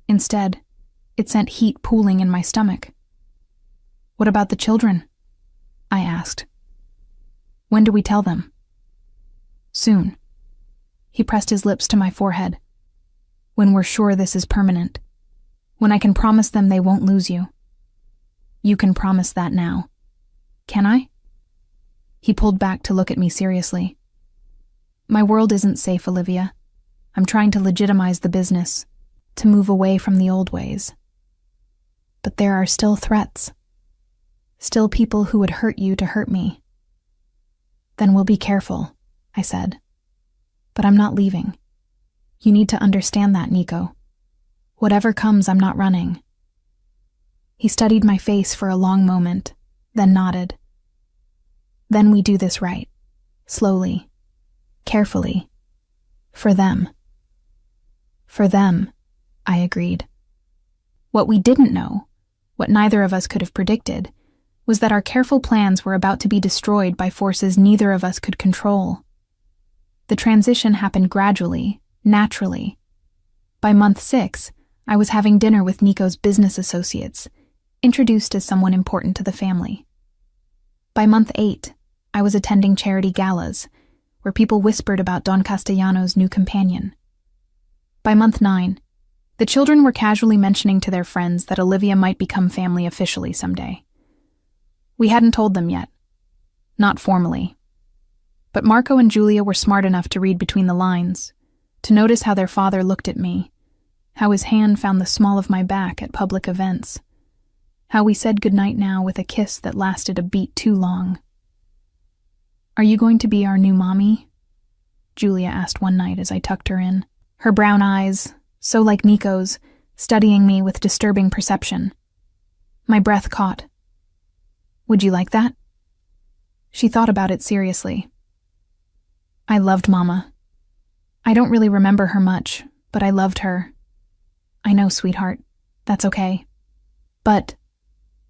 Instead, it sent heat pooling in my stomach. What about the children? I asked. When do we tell them? Soon. He pressed his lips to my forehead. When we're sure this is permanent. When I can promise them they won't lose you. You can promise that now. Can I? He pulled back to look at me seriously. My world isn't safe, Olivia. I'm trying to legitimize the business, to move away from the old ways. But there are still threats. Still people who would hurt you to hurt me. Then we'll be careful, I said. But I'm not leaving. You need to understand that, Nico. Whatever comes, I'm not running. He studied my face for a long moment, then nodded. Then we do this right. Slowly. Carefully. For them. For them, I agreed. What we didn't know, what neither of us could have predicted, was that our careful plans were about to be destroyed by forces neither of us could control. The transition happened gradually, naturally. By month 6, I was having dinner with Nico's business associates, introduced as someone important to the family. By month 8, I was attending charity galas, where people whispered about Don Castellano's new companion. By month 9, the children were casually mentioning to their friends that Olivia might become family officially someday. We hadn't told them yet. Not formally. But Marco and Julia were smart enough to read between the lines, to notice how their father looked at me, how his hand found the small of my back at public events, how we said goodnight now with a kiss that lasted a beat too long. Are you going to be our new mommy? Julia asked one night as I tucked her in, her brown eyes, so like Nico's, studying me with disturbing perception. My breath caught. Would you like that? She thought about it seriously. I loved Mama. I don't really remember her much, but I loved her. I know, sweetheart. That's okay. But,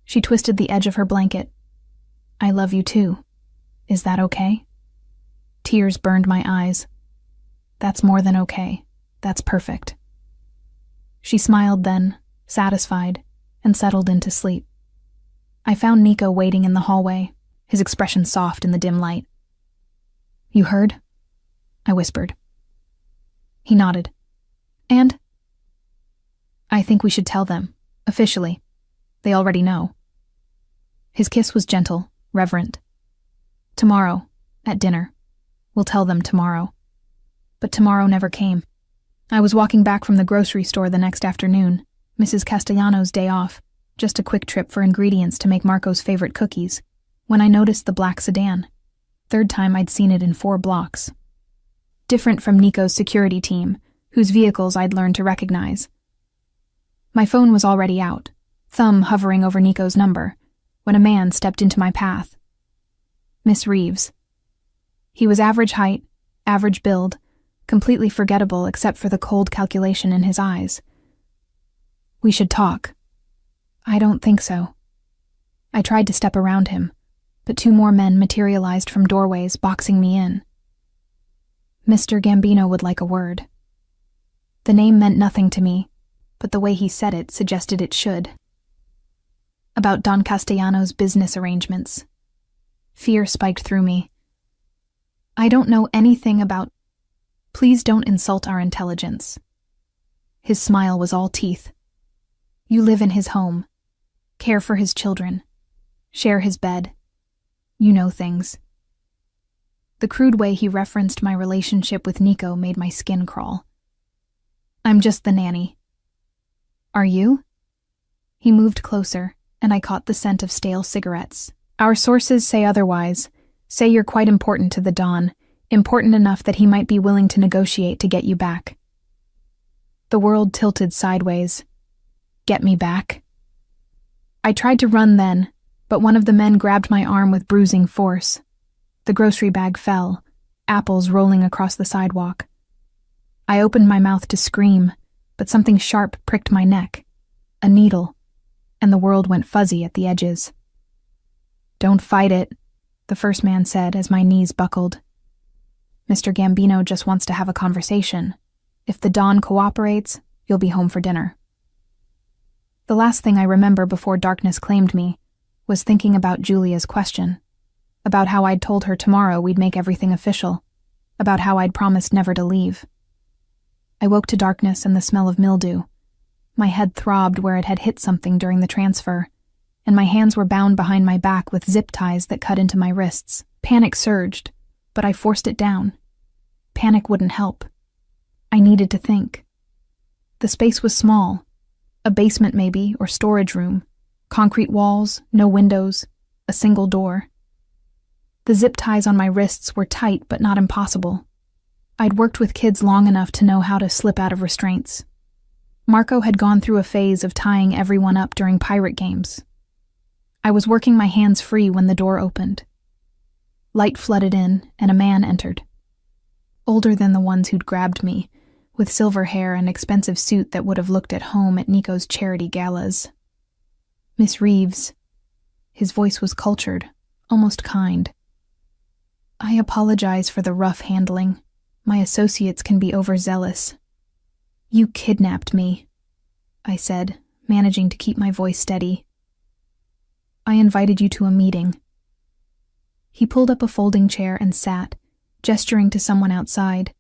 she twisted the edge of her blanket. I love you too. Is that okay? Tears burned my eyes. That's more than okay. That's perfect. She smiled then, satisfied, and settled into sleep. I found Nico waiting in the hallway, his expression soft in the dim light. You heard? I whispered. He nodded. And? I think we should tell them, officially. They already know. His kiss was gentle, reverent. Tomorrow, at dinner. We'll tell them tomorrow. But tomorrow never came. I was walking back from the grocery store the next afternoon, Mrs. Castellano's day off, just a quick trip for ingredients to make Marco's favorite cookies, when I noticed the black sedan. Third time I'd seen it in 4 blocks. Different from Nico's security team, whose vehicles I'd learned to recognize. My phone was already out, thumb hovering over Nico's number, when a man stepped into my path. Miss Reeves. He was average height, average build, completely forgettable except for the cold calculation in his eyes. We should talk. I don't think so. I tried to step around him, but 2 more men materialized from doorways, boxing me in. Mr. Gambino would like a word. The name meant nothing to me, but the way he said it suggested it should. About Don Castellano's business arrangements. Fear spiked through me. I don't know anything about... Please don't insult our intelligence. His smile was all teeth. You live in his home, care for his children, share his bed. You know things. The crude way he referenced my relationship with Nico made my skin crawl. I'm just the nanny. Are you? He moved closer, and I caught the scent of stale cigarettes. Our sources say otherwise, Say you're quite important to the Don, important enough that he might be willing to negotiate to get you back. The world tilted sideways. Get me back? I tried to run then, but one of the men grabbed my arm with bruising force. The grocery bag fell, apples rolling across the sidewalk. I opened my mouth to scream, but something sharp pricked my neck. A needle, and the world went fuzzy at the edges. Don't fight it, the first man said as my knees buckled. Mr. Gambino just wants to have a conversation. If the Don cooperates, you'll be home for dinner. The last thing I remember before darkness claimed me was thinking about Julia's question, about how I'd told her tomorrow we'd make everything official, about how I'd promised never to leave. I woke to darkness and the smell of mildew. My head throbbed where it had hit something during the transfer, and my hands were bound behind my back with zip ties that cut into my wrists. Panic surged, but I forced it down. Panic wouldn't help. I needed to think. The space was small. A basement maybe, or storage room. Concrete walls, no windows, a single door. The zip ties on my wrists were tight but not impossible. I'd worked with kids long enough to know how to slip out of restraints. Marco had gone through a phase of tying everyone up during pirate games. I was working my hands free when the door opened. Light flooded in, and a man entered. Older than the ones who'd grabbed me, with silver hair and expensive suit that would have looked at home at Nico's charity galas. Miss Reeves. His voice was cultured, almost kind. I apologize for the rough handling. My associates can be overzealous. You kidnapped me, I said, managing to keep my voice steady. I invited you to a meeting. He pulled up a folding chair and sat, gesturing to someone outside.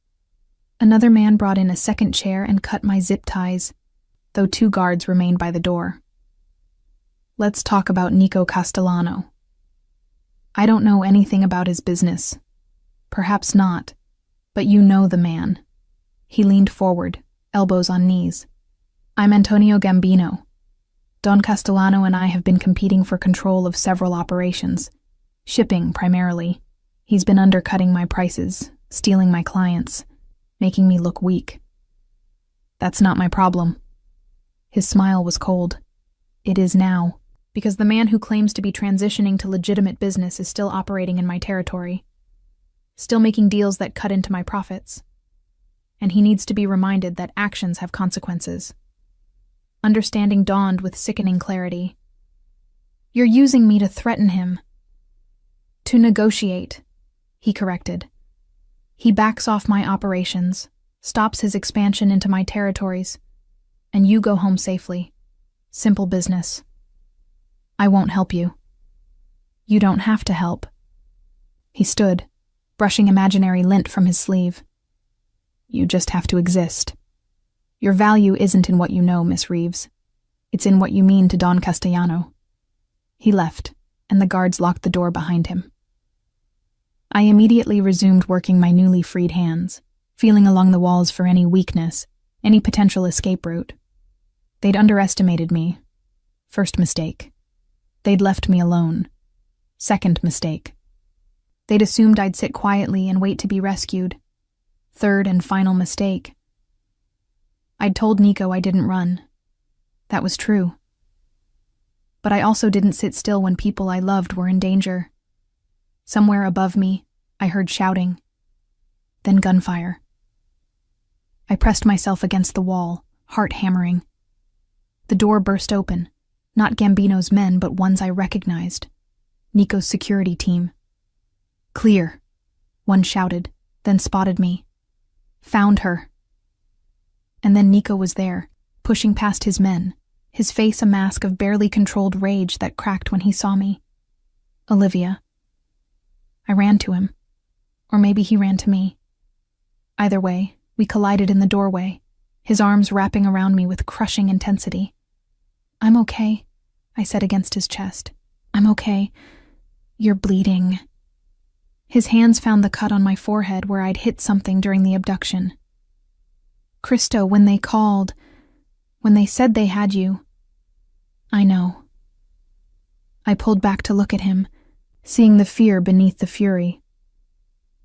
Another man brought in a second chair and cut my zip ties, though 2 guards remained by the door. Let's talk about Nico Castellano. I don't know anything about his business. Perhaps not, but you know the man. He leaned forward, elbows on knees. I'm Antonio Gambino. Don Castellano and I have been competing for control of several operations. Shipping, primarily. He's been undercutting my prices, stealing my clients, making me look weak. That's not my problem. His smile was cold. It is now, because the man who claims to be transitioning to legitimate business is still operating in my territory, still making deals that cut into my profits. And he needs to be reminded that actions have consequences. Understanding dawned with sickening clarity. You're using me to threaten him. To negotiate, he corrected. He backs off my operations, stops his expansion into my territories, and you go home safely. Simple business. I won't help you. You don't have to help. He stood, brushing imaginary lint from his sleeve. You just have to exist. Your value isn't in what you know, Miss Reeves. It's in what you mean to Don Castellano. He left, and the guards locked the door behind him. I immediately resumed working my newly freed hands, feeling along the walls for any weakness, any potential escape route. They'd underestimated me. First mistake. They'd left me alone. Second mistake. They'd assumed I'd sit quietly and wait to be rescued. Third and final mistake. I'd told Nico I didn't run. That was true. But I also didn't sit still when people I loved were in danger. Somewhere above me, I heard shouting. Then gunfire. I pressed myself against the wall, heart hammering. The door burst open, not Gambino's men, but ones I recognized. Nico's security team. Clear, one shouted, then spotted me. Found her. And then Nico was there, pushing past his men, his face a mask of barely controlled rage that cracked when he saw me. Olivia. I ran to him. Or maybe he ran to me. Either way, we collided in the doorway, his arms wrapping around me with crushing intensity. I'm okay, I said against his chest. I'm okay. You're bleeding. His hands found the cut on my forehead where I'd hit something during the abduction. Christo, when they called, when they said they had you. I know. I pulled back to look at him, seeing the fear beneath the fury.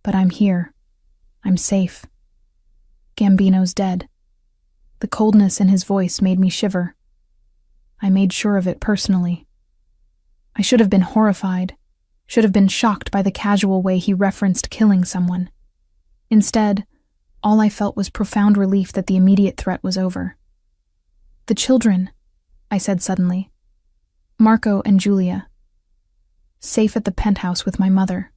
But I'm here. I'm safe. Gambino's dead. The coldness in his voice made me shiver. I made sure of it personally. I should have been horrified, should have been shocked by the casual way he referenced killing someone. Instead, all I felt was profound relief that the immediate threat was over. The children, I said suddenly. Marco and Julia. Safe at the penthouse with my mother.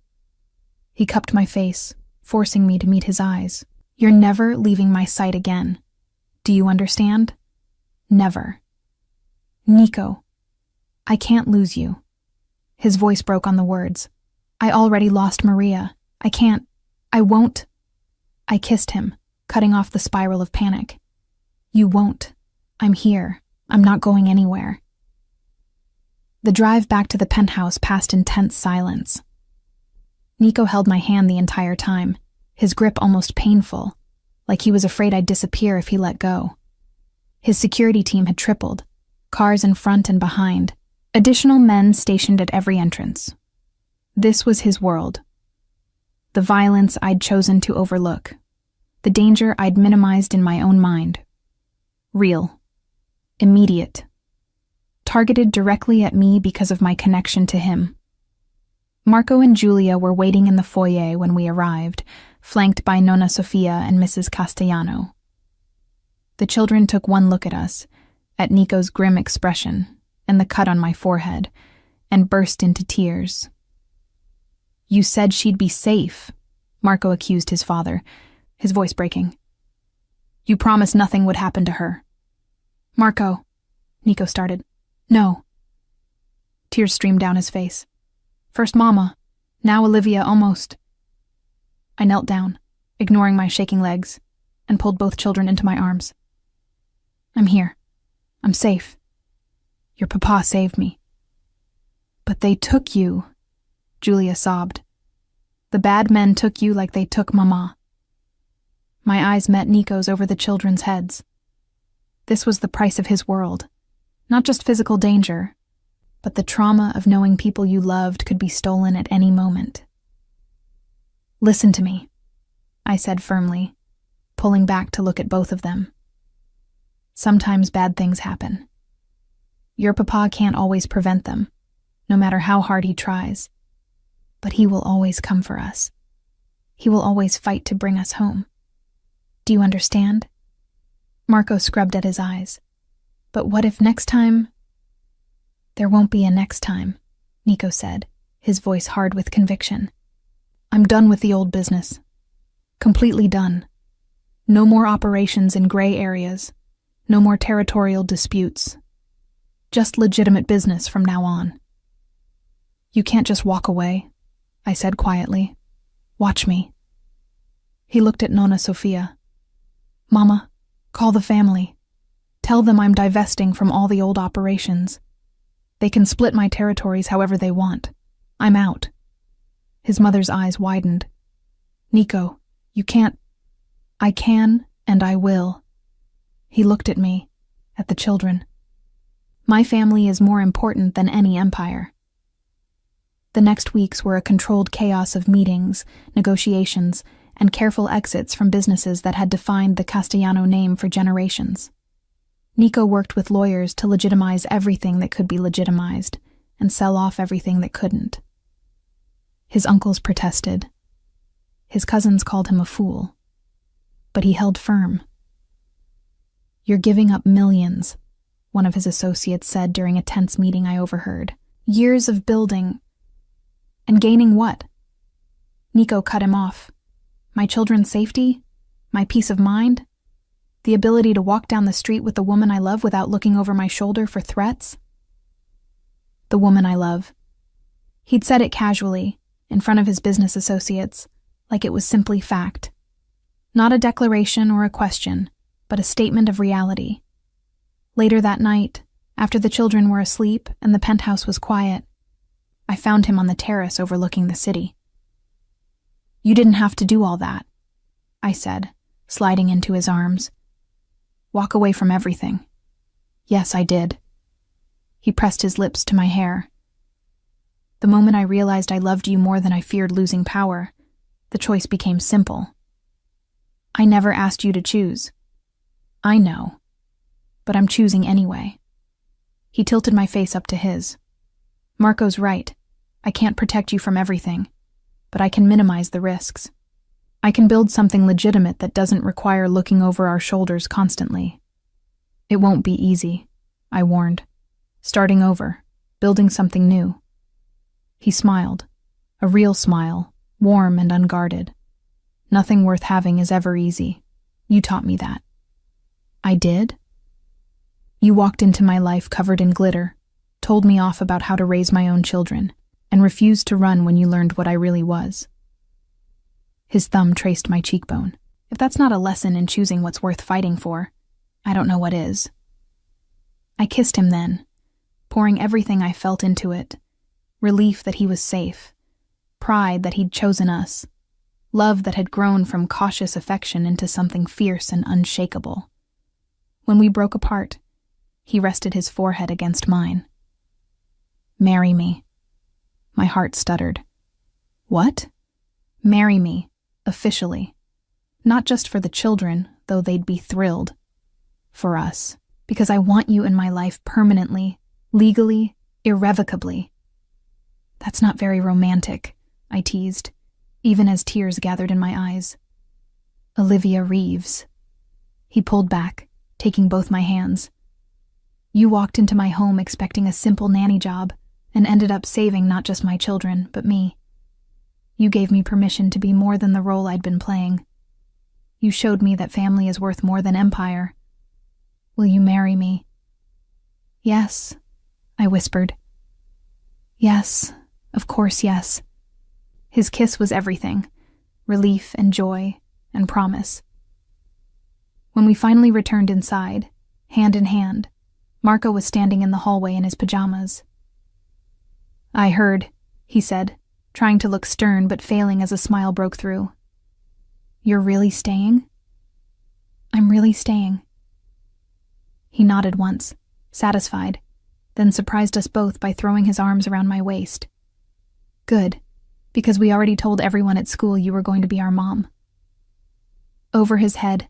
He cupped my face, forcing me to meet his eyes. You're never leaving my sight again. Do you understand? Never. Nico, I can't lose you. His voice broke on the words. I already lost Maria. I won't. I kissed him, cutting off the spiral of panic. You won't. I'm here. I'm not going anywhere. The drive back to the penthouse passed in tense silence. Nico held my hand the entire time, his grip almost painful, like he was afraid I'd disappear if he let go. His security team had tripled, cars in front and behind, additional men stationed at every entrance. This was his world. The violence I'd chosen to overlook, the danger I'd minimized in my own mind. Real. Immediate. Targeted directly at me because of my connection to him. Marco and Julia were waiting in the foyer when we arrived, flanked by Nonna Sofia and Mrs. Castellano. The children took one look at us, at Nico's grim expression and the cut on my forehead, and burst into tears. You said she'd be safe, Marco accused his father, his voice breaking. You promised nothing would happen to her. Marco, Nico started. No. Tears streamed down his face. First Mama, now Olivia almost. I knelt down, ignoring my shaking legs, and pulled both children into my arms. I'm here. I'm safe. Your papa saved me. But they took you, Julia sobbed. The bad men took you like they took Mama. My eyes met Nico's over the children's heads. This was the price of his world. Not just physical danger, but the trauma of knowing people you loved could be stolen at any moment. Listen to me, I said firmly, pulling back to look at both of them. Sometimes bad things happen. Your papa can't always prevent them, no matter how hard he tries. But he will always come for us. He will always fight to bring us home. Do you understand? Marco scrubbed at his eyes. But what if next time? There won't be a next time, Nico said, his voice hard with conviction. I'm done with the old business. Completely done. No more operations in gray areas. No more territorial disputes. Just legitimate business from now on. You can't just walk away, I said quietly. Watch me. He looked at Nonna Sofia. Mama, call the family. Tell them I'm divesting from all the old operations. They can split my territories however they want. I'm out. His mother's eyes widened. Nico, you can't. I can and I will. He looked at me, at the children. My family is more important than any empire. The next weeks were a controlled chaos of meetings, negotiations, and careful exits from businesses that had defined the Castellano name for generations. Nico worked with lawyers to legitimize everything that could be legitimized and sell off everything that couldn't. His uncles protested. His cousins called him a fool. But he held firm. You're giving up millions, one of his associates said during a tense meeting I overheard. Years of building. And gaining what? Nico cut him off. My children's safety? My peace of mind? The ability to walk down the street with the woman I love without looking over my shoulder for threats? The woman I love. He'd said it casually, in front of his business associates, like it was simply fact. Not a declaration or a question, but a statement of reality. Later that night, after the children were asleep and the penthouse was quiet, I found him on the terrace overlooking the city. You didn't have to do all that, I said, sliding into his arms. Walk away from everything. Yes, I did. He pressed his lips to my hair. The moment I realized I loved you more than I feared losing power, the choice became simple. I never asked you to choose. I know, but I'm choosing anyway. He tilted my face up to his. Marco's right. I can't protect you from everything, but I can minimize the risks. I can build something legitimate that doesn't require looking over our shoulders constantly. It won't be easy, I warned. Starting over, building something new. He smiled, a real smile, warm and unguarded. Nothing worth having is ever easy. You taught me that. I did? You walked into my life covered in glitter, told me off about how to raise my own children, and refused to run when you learned what I really was. His thumb traced my cheekbone. If that's not a lesson in choosing what's worth fighting for, I don't know what is. I kissed him then, pouring everything I felt into it. Relief that he was safe, pride that he'd chosen us, love that had grown from cautious affection into something fierce and unshakable. When we broke apart, he rested his forehead against mine. Marry me. My heart stuttered. What? Marry me, officially. Not just for the children, though they'd be thrilled. For us, because I want you in my life permanently, legally, irrevocably. That's not very romantic, I teased, even as tears gathered in my eyes. Olivia Reeves. He pulled back, taking both my hands. You walked into my home expecting a simple nanny job, and ended up saving not just my children, but me. You gave me permission to be more than the role I'd been playing. You showed me that family is worth more than empire. Will you marry me? Yes, I whispered. Yes. Of course, yes. His kiss was everything, relief and joy and promise. When we finally returned inside, hand in hand, Marco was standing in the hallway in his pajamas. I heard, he said, trying to look stern but failing as a smile broke through. You're really staying? I'm really staying. He nodded once, satisfied, then surprised us both by throwing his arms around my waist. Good, because we already told everyone at school you were going to be our mom. Over his head,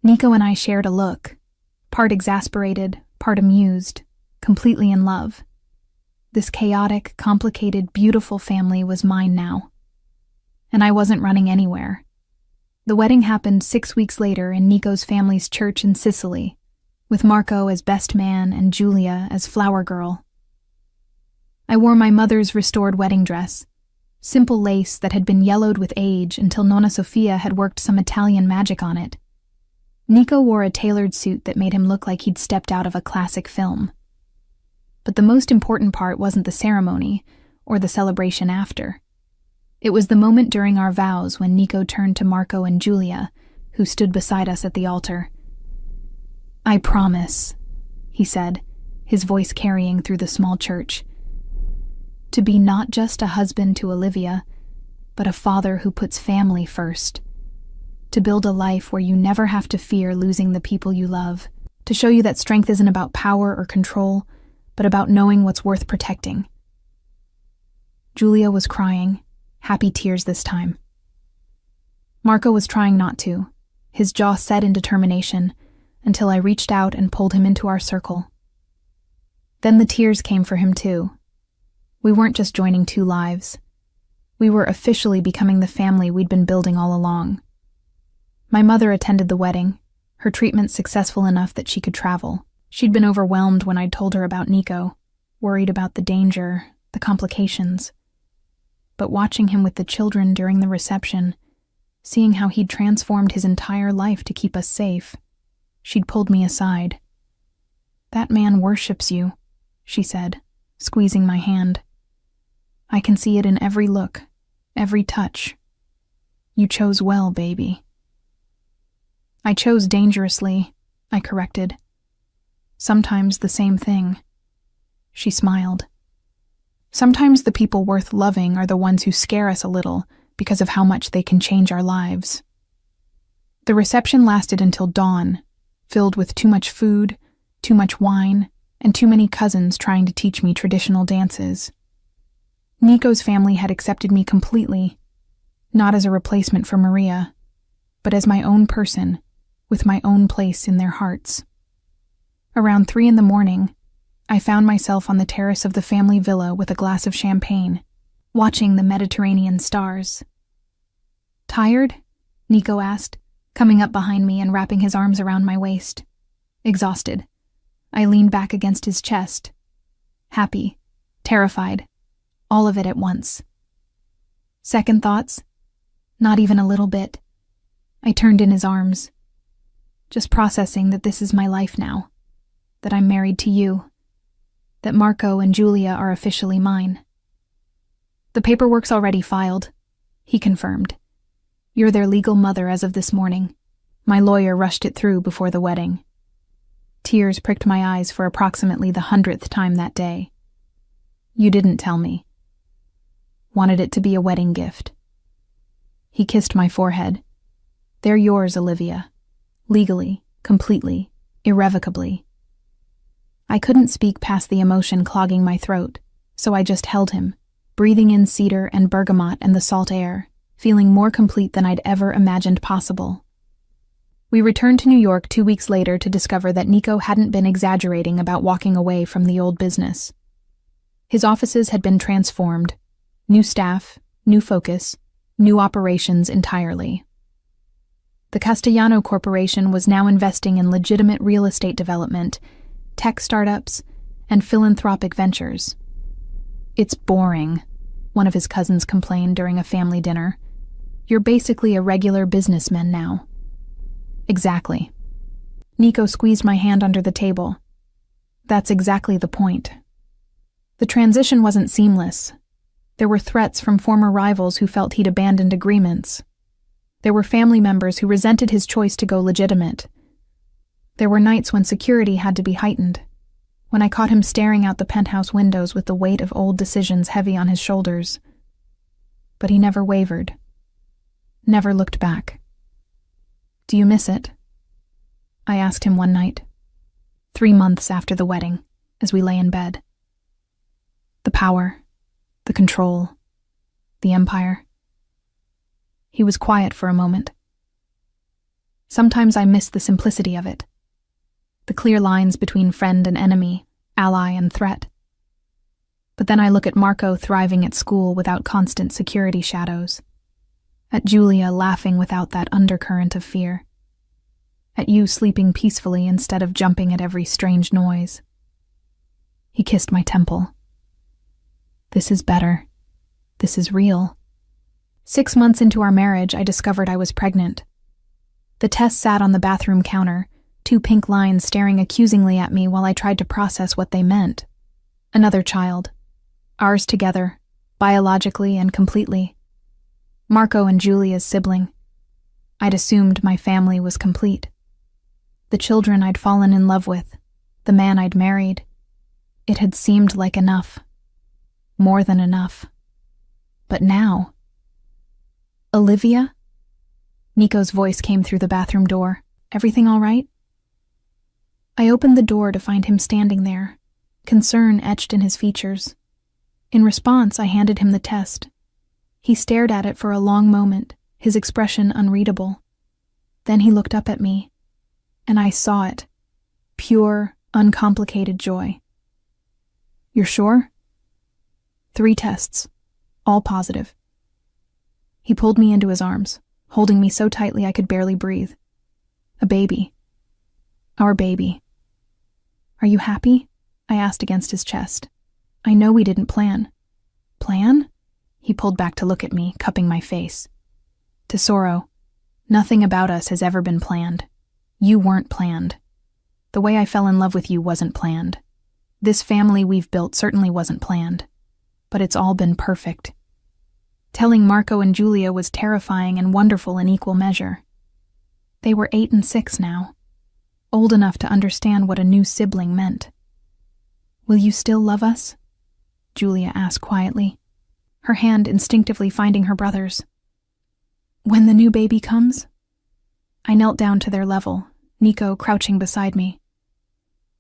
Nico and I shared a look, part exasperated, part amused, completely in love. This chaotic, complicated, beautiful family was mine now. And I wasn't running anywhere. The wedding happened 6 weeks later in Nico's family's church in Sicily, with Marco as best man and Julia as flower girl. I wore my mother's restored wedding dress, simple lace that had been yellowed with age until Nonna Sofia had worked some Italian magic on it. Nico wore a tailored suit that made him look like he'd stepped out of a classic film. But the most important part wasn't the ceremony or the celebration after. It was the moment during our vows when Nico turned to Marco and Julia, who stood beside us at the altar. I promise, he said, his voice carrying through the small church, to be not just a husband to Olivia, but a father who puts family first. To build a life where you never have to fear losing the people you love. To show you that strength isn't about power or control, but about knowing what's worth protecting. Julia was crying, happy tears this time. Marco was trying not to, his jaw set in determination, until I reached out and pulled him into our circle. Then the tears came for him too. We weren't just joining two lives. We were officially becoming the family we'd been building all along. My mother attended the wedding, her treatment successful enough that she could travel. She'd been overwhelmed when I'd told her about Nico, worried about the danger, the complications. But watching him with the children during the reception, seeing how he'd transformed his entire life to keep us safe, she'd pulled me aside. That man worships you, she said, squeezing my hand. I can see it in every look, every touch. You chose well, baby. I chose dangerously, I corrected. Sometimes the same thing. She smiled. Sometimes the people worth loving are the ones who scare us a little because of how much they can change our lives. The reception lasted until dawn, filled with too much food, too much wine, and too many cousins trying to teach me traditional dances. Nico's family had accepted me completely, not as a replacement for Maria, but as my own person, with my own place in their hearts. Around 3 a.m, I found myself on the terrace of the family villa with a glass of champagne, watching the Mediterranean stars. "Tired?" Nico asked, coming up behind me and wrapping his arms around my waist. Exhausted. I leaned back against his chest. Happy, terrified, all of it at once. Second thoughts? Not even a little bit. I turned in his arms, just processing that this is my life now, that I'm married to you, that Marco and Julia are officially mine. "The paperwork's already filed," he confirmed. "You're their legal mother as of this morning. My lawyer rushed it through before the wedding." Tears pricked my eyes for approximately the 100th time that day. "You didn't tell me. Wanted it to be a wedding gift." He kissed my forehead. "They're yours, Olivia. Legally, completely, irrevocably." I couldn't speak past the emotion clogging my throat, so I just held him, breathing in cedar and bergamot and the salt air, feeling more complete than I'd ever imagined possible. We returned to New York 2 weeks later to discover that Nico hadn't been exaggerating about walking away from the old business. His offices had been transformed. New staff, new focus, new operations entirely. The Castellano Corporation was now investing in legitimate real estate development, tech startups, and philanthropic ventures. "It's boring," one of his cousins complained during a family dinner. "You're basically a regular businessman now." "Exactly." Nico squeezed my hand under the table. "That's exactly the point." The transition wasn't seamless. There were threats from former rivals who felt he'd abandoned agreements. There were family members who resented his choice to go legitimate. There were nights when security had to be heightened, when I caught him staring out the penthouse windows with the weight of old decisions heavy on his shoulders. But he never wavered, never looked back. "Do you miss it?" I asked him one night, 3 months after the wedding, as we lay in bed. The power, the control, the empire. He was quiet for a moment. "Sometimes I miss the simplicity of it. The clear lines between friend and enemy, ally and threat. But then I look at Marco thriving at school without constant security shadows. At Julia laughing without that undercurrent of fear. At you sleeping peacefully instead of jumping at every strange noise." He kissed my temple. "This is better. This is real." 6 months into our marriage, I discovered I was pregnant. The test sat on the bathroom counter, 2 pink lines staring accusingly at me while I tried to process what they meant. Another child. Ours together, biologically and completely. Marco and Julia's sibling. I'd assumed my family was complete. The children I'd fallen in love with, the man I'd married. It had seemed like enough. More than enough. But now... "Olivia?" Nico's voice came through the bathroom door. "Everything all right?" I opened the door to find him standing there, concern etched in his features. In response, I handed him the test. He stared at it for a long moment, his expression unreadable. Then he looked up at me, and I saw it. Pure, uncomplicated joy. "You're sure?" 3 tests, all positive. He pulled me into his arms, holding me so tightly I could barely breathe. "A baby. Our baby." "Are you happy?" I asked against his chest. "I know we didn't plan." "Plan?" He pulled back to look at me, cupping my face. "Tesoro, nothing about us has ever been planned. You weren't planned. The way I fell in love with you wasn't planned. This family we've built certainly wasn't planned. But it's all been perfect." Telling Marco and Julia was terrifying and wonderful in equal measure. They were 8 and 6 now, old enough to understand what a new sibling meant. "Will you still love us?" Julia asked quietly, her hand instinctively finding her brother's. "When the new baby comes?" I knelt down to their level, Nico crouching beside me.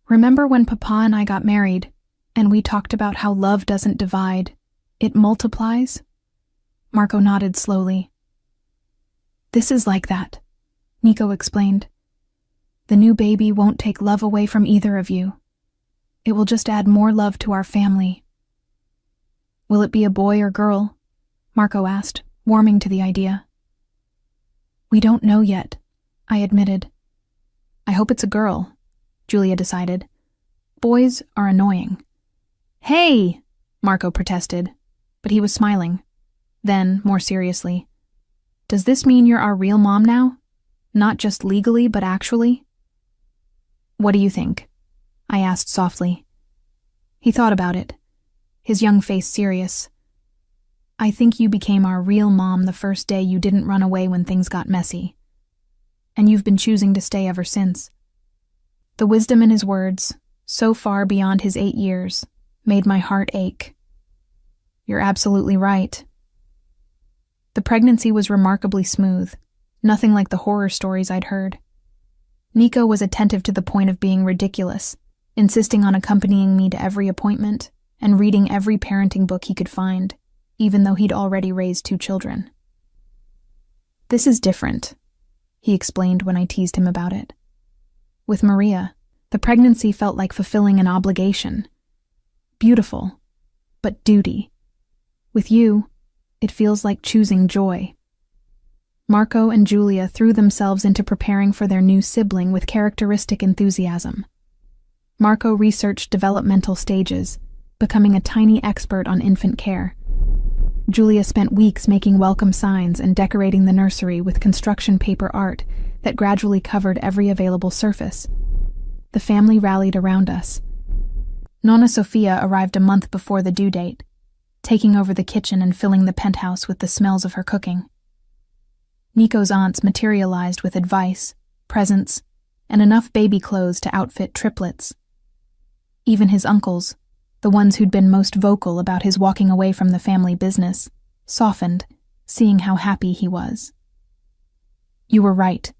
"Remember when Papa and I got married, and we talked about how love doesn't divide, It multiplies? Marco nodded slowly. This is like that, Nico explained. The new baby won't take love away from either of you. It will just add more love to our family. Will it be a boy or girl? Marco asked, warming to the idea. We don't know yet, I admitted. I hope it's a girl, Julia decided. Boys are annoying. Hey, Marco protested, but he was smiling. Then, more seriously, does this mean you're our real mom now? Not just legally, but actually? What do you think? I asked softly. He thought about it, his young face serious. I think you became our real mom the first day you didn't run away when things got messy. And you've been choosing to stay ever since. The wisdom in his words, so far beyond his 8 years, made my heart ache. You're absolutely right. The pregnancy was remarkably smooth, nothing like the horror stories I'd heard. Nico was attentive to the point of being ridiculous, insisting on accompanying me to every appointment and reading every parenting book he could find, even though he'd already raised 2 children. This is different, he explained when I teased him about it. With Maria, the pregnancy felt like fulfilling an obligation. Beautiful, but duty. With you, it feels like choosing joy. Marco and Julia threw themselves into preparing for their new sibling with characteristic enthusiasm. Marco researched developmental stages, becoming a tiny expert on infant care. Julia spent weeks making welcome signs and decorating the nursery with construction paper art that gradually covered every available surface. The family rallied around us. Nonna Sofia arrived a month before the due date, taking over the kitchen and filling the penthouse with the smells of her cooking. Nico's aunts materialized with advice, presents, and enough baby clothes to outfit triplets. Even his uncles, the ones who'd been most vocal about his walking away from the family business, softened, seeing how happy he was. You were right,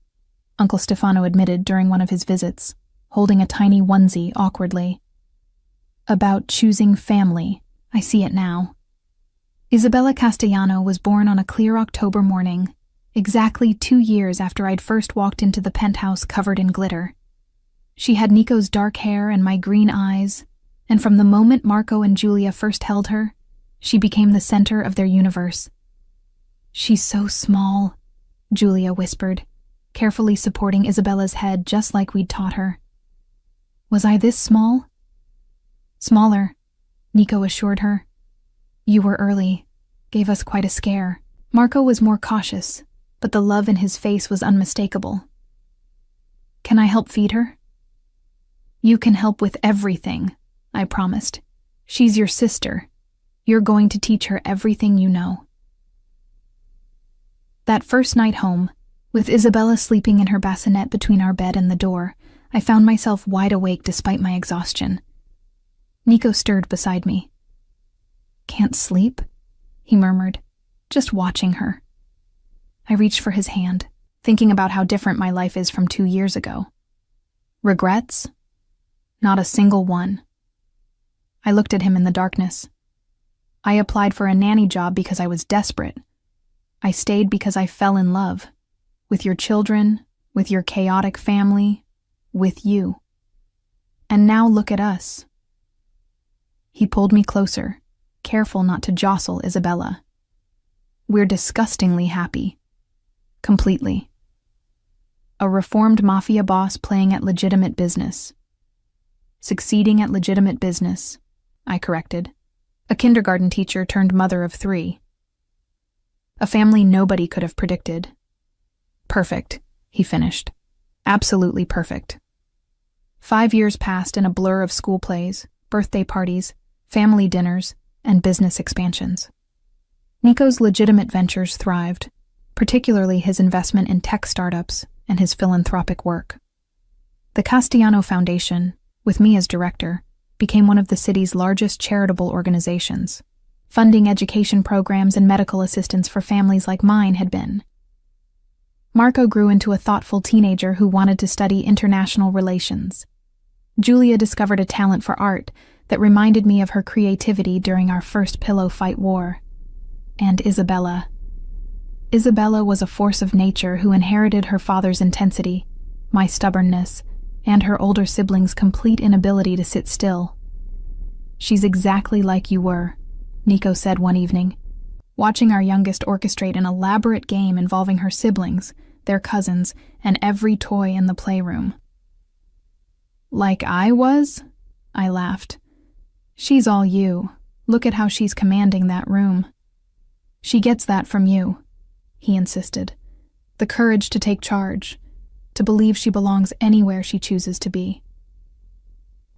Uncle Stefano admitted during one of his visits, holding a tiny onesie awkwardly. About choosing family, I see it now. Isabella Castellano was born on a clear October morning, exactly 2 years after I'd first walked into the penthouse covered in glitter. She had Nico's dark hair and my green eyes, and from the moment Marco and Julia first held her, she became the center of their universe. She's so small, Julia whispered, carefully supporting Isabella's head just like we'd taught her. Was I this small? Smaller, Nico assured her. You were early, gave us quite a scare. Marco was more cautious, but the love in his face was unmistakable. Can I help feed her? You can help with everything, I promised. She's your sister. You're going to teach her everything you know. That first night home, with Isabella sleeping in her bassinet between our bed and the door, I found myself wide awake despite my exhaustion. Nico stirred beside me. Can't sleep? He murmured, just watching her. I reached for his hand, thinking about how different my life is from 2 years ago. Regrets? Not a single one. I looked at him in the darkness. I applied for a nanny job because I was desperate. I stayed because I fell in love. With your children, with your chaotic family, with you. And now look at us. He pulled me closer, careful not to jostle Isabella. We're disgustingly happy. Completely. A reformed mafia boss playing at legitimate business. Succeeding at legitimate business, I corrected. A kindergarten teacher turned mother of 3. A family nobody could have predicted. Perfect, he finished. Absolutely perfect. 5 years passed in a blur of school plays, birthday parties, family dinners, and business expansions. Nico's legitimate ventures thrived, particularly his investment in tech startups and his philanthropic work. The Castellano Foundation, with me as director, became one of the city's largest charitable organizations. Funding education programs and medical assistance for families like mine had been. Marco grew into a thoughtful teenager who wanted to study international relations. Julia discovered a talent for art that that reminded me of her creativity during our first pillow fight war. And Isabella. Isabella was a force of nature who inherited her father's intensity, my stubbornness, and her older siblings' complete inability to sit still. "She's exactly like you were," Nico said one evening, watching our youngest orchestrate an elaborate game involving her siblings, their cousins, and every toy in the playroom. "Like I was?" I laughed. "She's all you. Look at how she's commanding that room." "She gets that from you," he insisted. "The courage to take charge, to believe she belongs anywhere she chooses to be."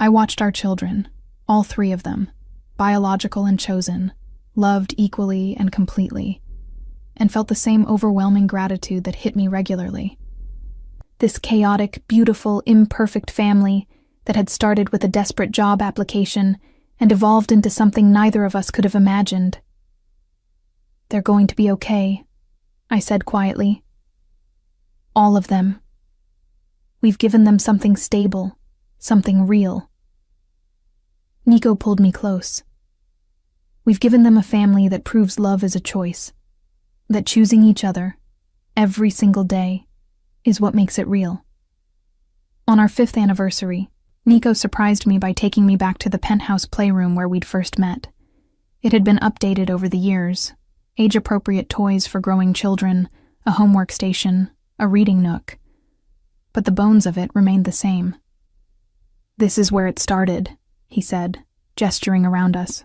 I watched our children, all three of them, biological and chosen, loved equally and completely, and felt the same overwhelming gratitude that hit me regularly. This chaotic, beautiful, imperfect family that had started with a desperate job application and evolved into something neither of us could have imagined. "They're going to be okay," I said quietly. "All of them. We've given them something stable, something real." Nico pulled me close. "We've given them a family that proves love is a choice, that choosing each other, every single day, is what makes it real." On our 5th anniversary, Nico surprised me by taking me back to the penthouse playroom where we'd first met. It had been updated over the years, age-appropriate toys for growing children, a homework station, a reading nook. But the bones of it remained the same. "This is where it started," he said, gesturing around us.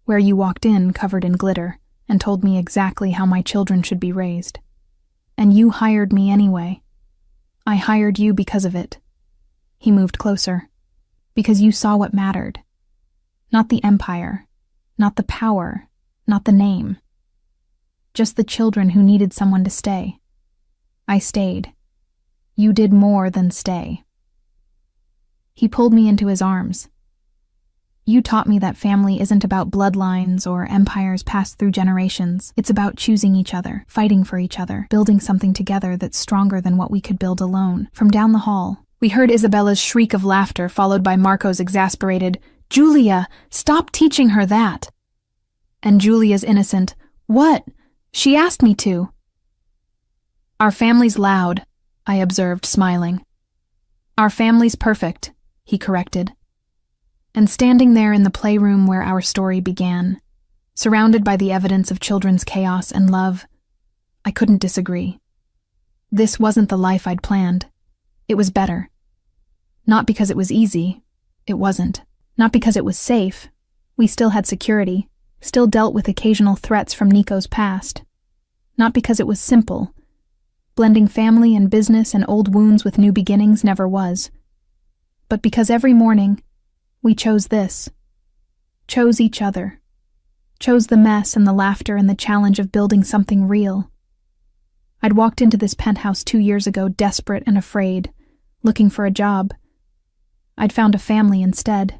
"Where you walked in covered in glitter and told me exactly how my children should be raised. And you hired me anyway. I hired you because of it." He moved closer. "Because you saw what mattered. Not the empire, not the power, not the name. Just the children who needed someone to stay. I stayed. You did more than stay." He pulled me into his arms. "You taught me that family isn't about bloodlines or empires passed through generations. It's about choosing each other, fighting for each other, building something together that's stronger than what we could build alone." From down the hall, we heard Isabella's shriek of laughter, followed by Marco's exasperated, "Julia, stop teaching her that!" And Julia's innocent, "What? She asked me to." "Our family's loud," I observed, smiling. "Our family's perfect," he corrected. And standing there in the playroom where our story began, surrounded by the evidence of children's chaos and love, I couldn't disagree. This wasn't the life I'd planned. It was better. Not because it was easy. It wasn't. Not because it was safe. We still had security, still dealt with occasional threats from Nico's past. Not because it was simple. Blending family and business and old wounds with new beginnings never was. But because every morning, we chose this. Chose each other. Chose the mess and the laughter and the challenge of building something real. I'd walked into this penthouse 2 years ago desperate and afraid, looking for a job. I'd found a family instead.